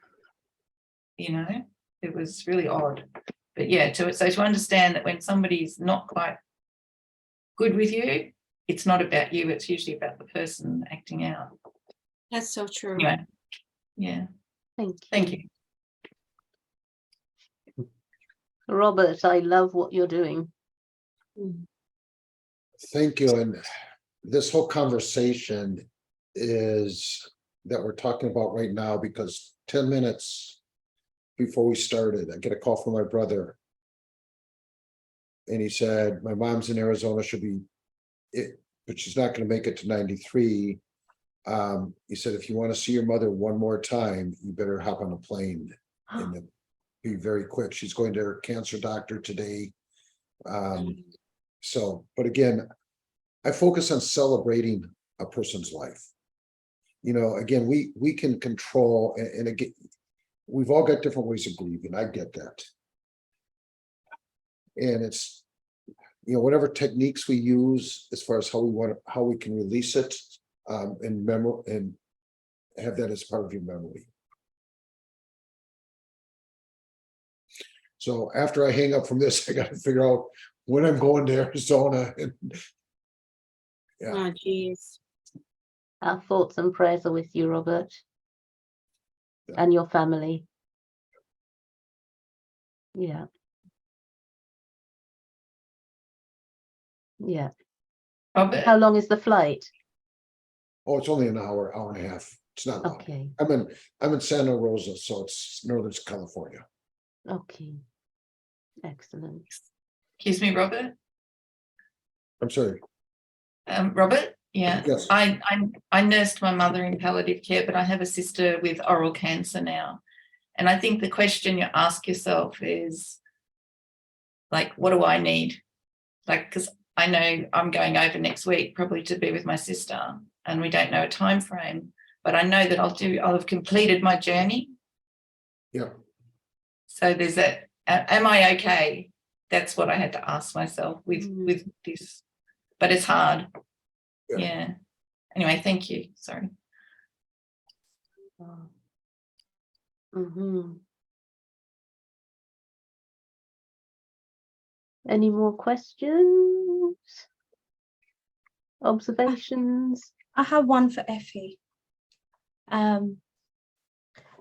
You know, it was really odd. But yeah, so to understand that when somebody's not quite good with you, it's not about you, it's usually about the person acting out. That's so true. Anyway, yeah. Thank you. Robert, I love what you're doing. Thank you. And this whole conversation is that we're talking about right now, because 10 minutes before we started, I get a call from my brother. And he said, my mom's in Arizona, but she's not going to make it to 93. He said, if you want to see your mother one more time, you better hop on a plane and be very quick. She's going to her cancer doctor today. But again, I focus on celebrating a person's life. You know, again, we can control, and again, we've all got different ways of grieving. I get that. And it's, you know, whatever techniques we use as far as how we can release it in memory and have that as part of your memory. So after I hang up from this, I got to figure out when I'm going to Arizona. Yeah. Oh, geez. Our thoughts and prayers are with you, Robert, and your family. Yeah. Yeah. Robert, How long is the flight? Oh, it's only an hour and a half. It's not long. Okay. I'm in Santa Rosa, so it's Northern California. Okay. Excellent. excuse me, Robert. I'm sorry. Robert, Yeah, Yes. I nursed my mother in palliative care, but I have a sister with oral cancer now. And I think the question you ask yourself is, like, what do I need? Like, because I know I'm going over next week probably to be with my sister, and we don't know a time frame, but I know that I'll have completed my journey. Yeah. So there's that, am I okay? That's what I had to ask myself with this, but it's hard. Yeah. Anyway, thank you. Sorry. Any more questions? Observations? I have one for Effie.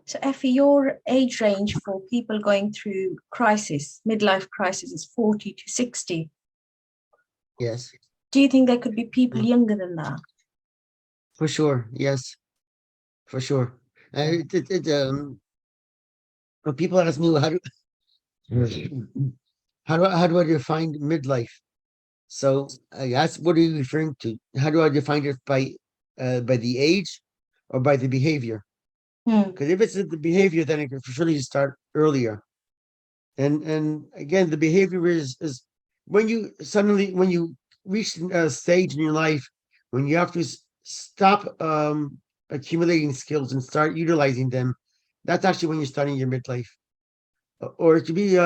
So Effie, your age range for people going through crisis, midlife crisis, is 40 to 60. Yes, Do you think there could be people younger than that? for sure. Yes, for sure. When people ask me how do I define midlife? So I ask, what are you referring to? How do I define it by the age or by the behavior? Because if it's the behavior, then it can for sure start earlier. And again, the behavior is when you reach a stage in your life when you have to stop accumulating skills and start utilizing them. That's actually when you're starting your midlife. Or it could be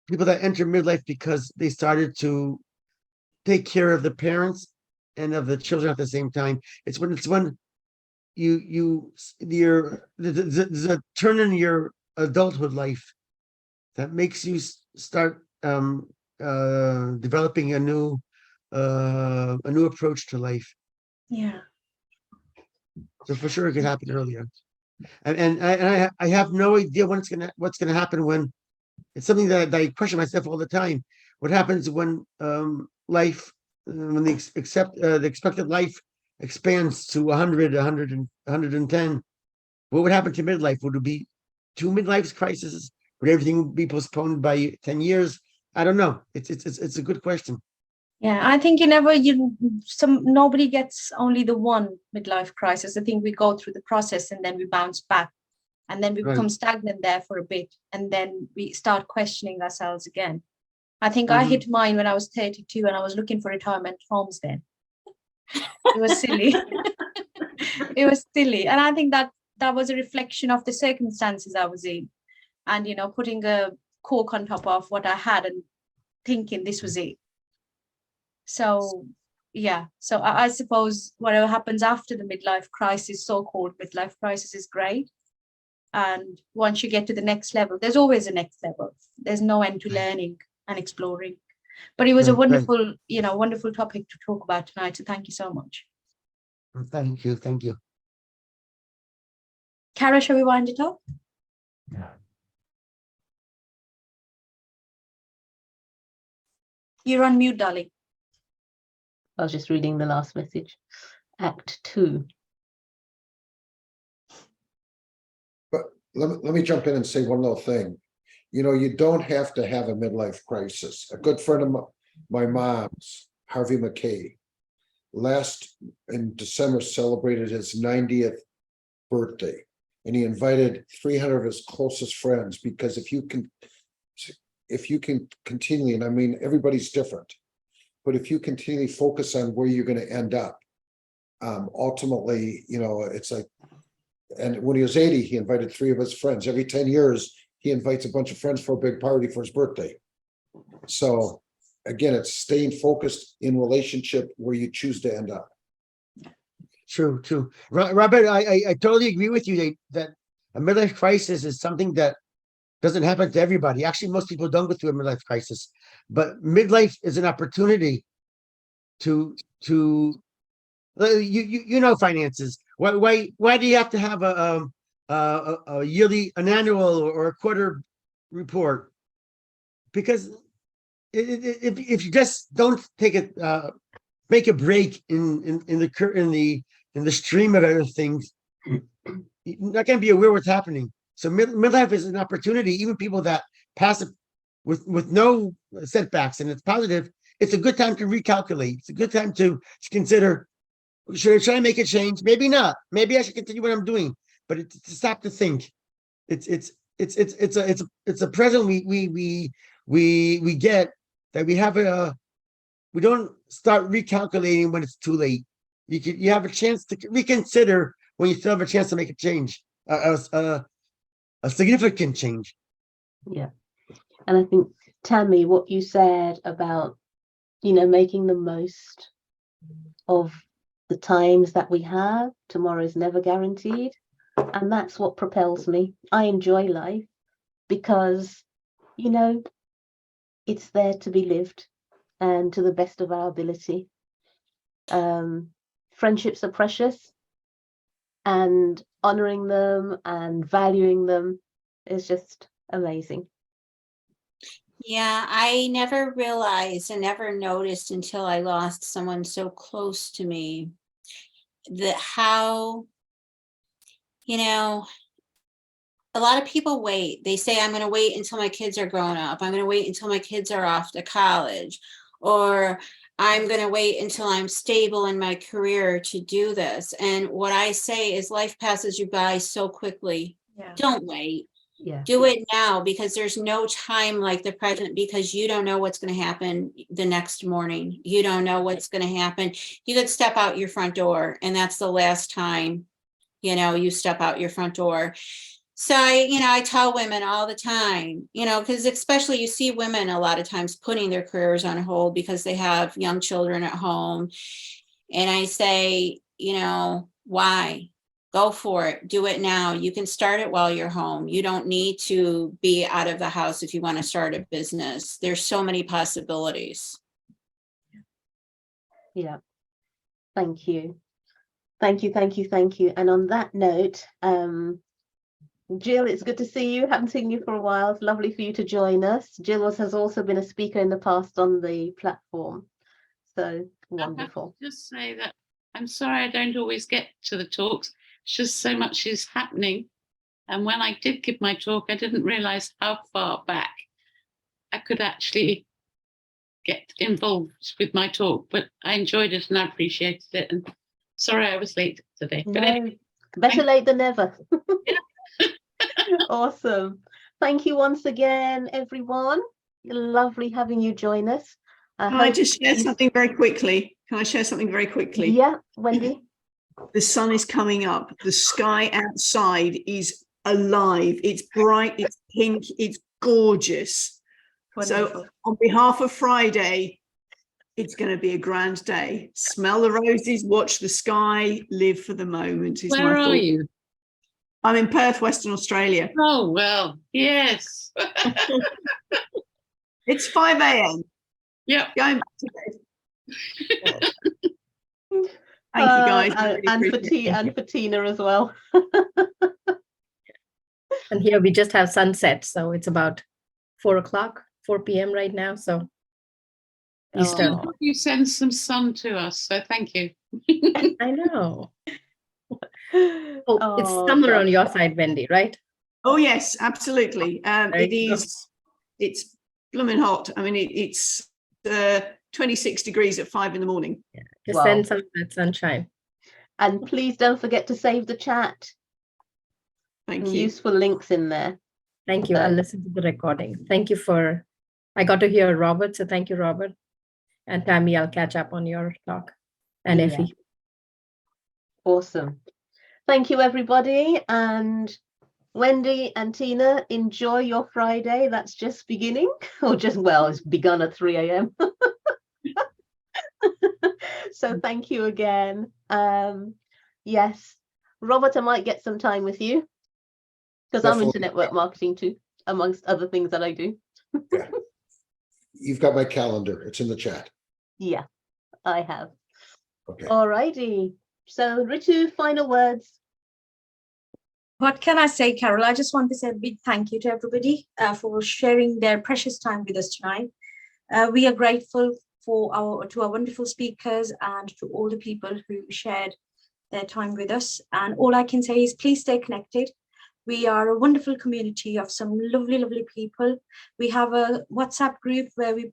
people that enter midlife because they started to take care of the parents and of the children at the same time. It's when there's a turn in your adulthood life that makes you start developing a new approach to life. Yeah. So for sure it could happen earlier. And I have no idea what's gonna happen when. It's something that I question myself all the time. What happens when life, when the expected life expands to 100, 110? What would happen to midlife? Would it be 2 midlife crises? Would everything be postponed by 10 years? I don't know. It's a good question. Yeah, I think nobody gets only the one midlife crisis. I think we go through the process and then we bounce back. And then we become stagnant there for a bit, and then we start questioning ourselves again. I think I hit mine when I was 32 and I was looking for retirement homes then. It was silly. It was silly. And I think that was a reflection of the circumstances I was in. And, putting a cork on top of what I had and thinking this was it. So, yeah. So I suppose whatever happens after the midlife crisis, so-called midlife crisis, is great. And once you get to the next level, there's always a next level. There's no end to learning and exploring. But it was a wonderful, wonderful topic to talk about tonight. So thank you so much. Thank you. Thank you. Kara, shall we wind it up? You're on mute, darling. I was just reading the last message. Act 2. Let me jump in and say one little thing. You don't have to have a midlife crisis. A good friend of my mom's, Harvey McKay, last in December celebrated his 90th birthday, and he invited 300 of his closest friends, because if you can continually, and I mean everybody's different, but if you continually focus on where you're going to end up, ultimately, it's like. And when he was 80, he invited 3 of his friends. Every 10 years, he invites a bunch of friends for a big party for his birthday. So again, it's staying focused in relationship where you choose to end up. True. Robert, I totally agree with you that a midlife crisis is something that doesn't happen to everybody. Actually, most people don't go through a midlife crisis, but midlife is an opportunity to finances. Why do you have to have a yearly, an annual, or a quarter report? Because if you just don't take it, make a break in the stream of other things, you're not going to be aware what's happening. So midlife is an opportunity. Even people that pass it with no setbacks and it's positive, it's a good time to recalculate. It's a good time to consider, should I make a change? Maybe not. Maybe I should continue what I'm doing, but to stop to think. It's a present we get, that we don't start recalculating when it's too late. You have a chance to reconsider when you still have a chance to make a change, a significant change. Yeah. And I think, Tammy, what you said about, making the most of the times that we have, tomorrow is never guaranteed. And that's what propels me. I enjoy life because, it's there to be lived, and to the best of our ability. Friendships are precious, and honoring them and valuing them is just amazing. Yeah, I never realized and never noticed until I lost someone so close to me, that how, a lot of people wait. They say, I'm going to wait until my kids are grown up. I'm going to wait until my kids are off to college, or I'm going to wait until I'm stable in my career to do this. And what I say is, life passes you by so quickly. Yeah. Don't wait. Yeah. Do it now, because there's no time like the present, because you don't know what's going to happen the next morning. You don't know what's going to happen. You could step out your front door, and that's the last time, you step out your front door. So I tell women all the time, because especially you see women a lot of times putting their careers on hold because they have young children at home. And I say, why? Go for it. Do it now. You can start it while you're home. You don't need to be out of the house if you want to start a business. There's so many possibilities. Yeah. Thank you. Thank you. Thank you. Thank you. And on that note, Jill, it's good to see you. Haven't seen you for a while. It's lovely for you to join us. Jill has also been a speaker in the past on the platform. So wonderful. Just say that I'm sorry I don't always get to the talks. It's just so much is happening. And when I did give my talk, I didn't realize how far back I could actually get involved with my talk. But I enjoyed it and I appreciated it. And sorry I was late today. But anyway, better late than never. Awesome. Thank you once again, everyone. Lovely having you join us. Can I just share something very quickly? Yeah, Wendy. The sun is coming up. The sky outside is alive. It's bright, it's pink, it's gorgeous. Wonderful. So on behalf of Friday, it's going to be a grand day. Smell the roses, watch the sky, live for the moment. where are you? I'm in Perth, Western Australia. Oh, well, yes. It's 5 a.m. Yeah. Going back to bed. Thank you, guys. I really appreciate it. And for Tina as well. And here we just have sunset, so it's about 4 p.m. right now. So Eastern. Oh, you send some sun to us, so thank you. I know. Oh, it's summer on your side, Wendy, right? Oh yes, absolutely. It is. It's blooming hot. I mean, it's 26 degrees at 5 in the morning. Yeah, just send some of that sunshine. And please don't forget to save the chat. Thank you. Useful links in there. Thank you. I'll listen to the recording. Thank you I got to hear Robert, so thank you, Robert. And Tammy, I'll catch up on your talk. And Effie. Awesome. Thank you, everybody. And Wendy and Tina, enjoy your Friday. That's just beginning, or it's begun at 3 a.m. So thank you again. Yes, Robert, I might get some time with you because I'm into network marketing too, amongst other things that I do. Yeah. You've got my calendar. It's in the chat. Yeah, I have. Okay. All righty. So Ritu, final words. What can I say, Carol? I just want to say a big thank you to everybody for sharing their precious time with us tonight. We are grateful to our wonderful speakers and to all the people who shared their time with us. And all I can say is please stay connected. We are a wonderful community of some lovely, lovely people. We have a WhatsApp group where we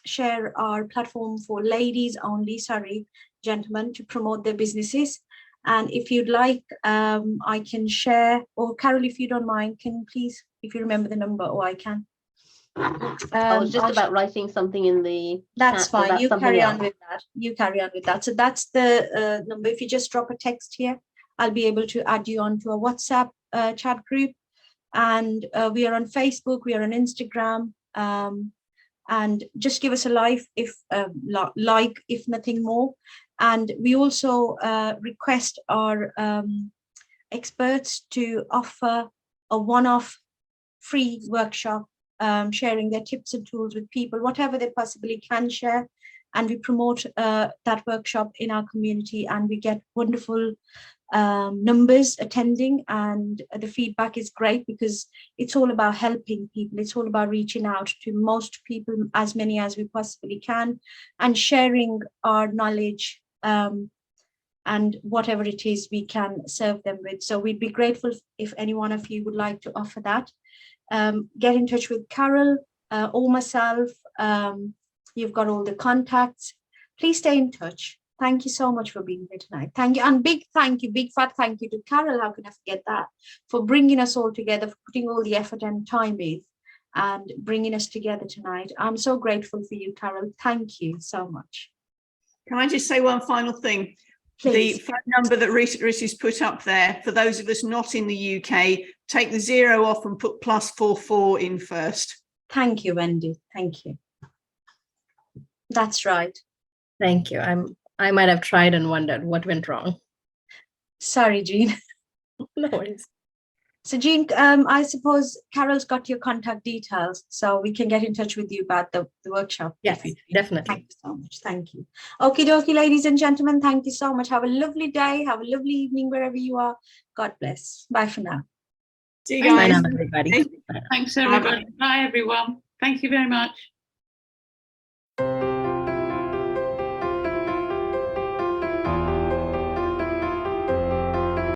share our platform for ladies only, sorry, gentlemen, to promote their businesses. And if you'd like, I can share, or Carol, if you don't mind, can you please, if you remember the number, or I can. I was just about writing something in the That's chat, but fine. that's You something carry else. on with that. You carry on with that. So that's the number. If you just drop a text here, I'll be able to add you onto a WhatsApp chat group. And we are on Facebook, we are on Instagram. And just give us a like if nothing more. And we also request our experts to offer a one-off free workshop, sharing their tips and tools with people, whatever they possibly can share. And we promote that workshop in our community, and we get wonderful numbers attending, and the feedback is great because it's all about helping people. It's all about reaching out to most people, as many as we possibly can, and sharing our knowledge and whatever it is we can serve them with. So we'd be grateful if any one of you would like to offer that. Get in touch with Carol or myself. You've got all the contacts. Please stay in touch. Thank you so much for being here tonight. Thank you. And big thank you, big fat thank you to Carol. How can I forget that? For bringing us all together, for putting all the effort and time in and bringing us together tonight. I'm so grateful for you, Carol. Thank you so much. Can I just say one final thing? Please. The phone number that Rishi's put up there, for those of us not in the UK, take the 0 off and put +44 in first. Thank you, Wendy. Thank you. That's right. Thank you. I might have tried and wondered what went wrong. Sorry, Jean. No worries. So Jean, I suppose Carol's got your contact details, so we can get in touch with you about the workshop. Yes, definitely. Thank you so much. Thank you. Okie dokie, ladies and gentlemen, thank you so much. Have a lovely day. Have a lovely evening wherever you are. God bless. Bye for now. See you Bye guys. now, everybody. Bye now. Thanks, everybody. Bye, everyone. Thank you very much.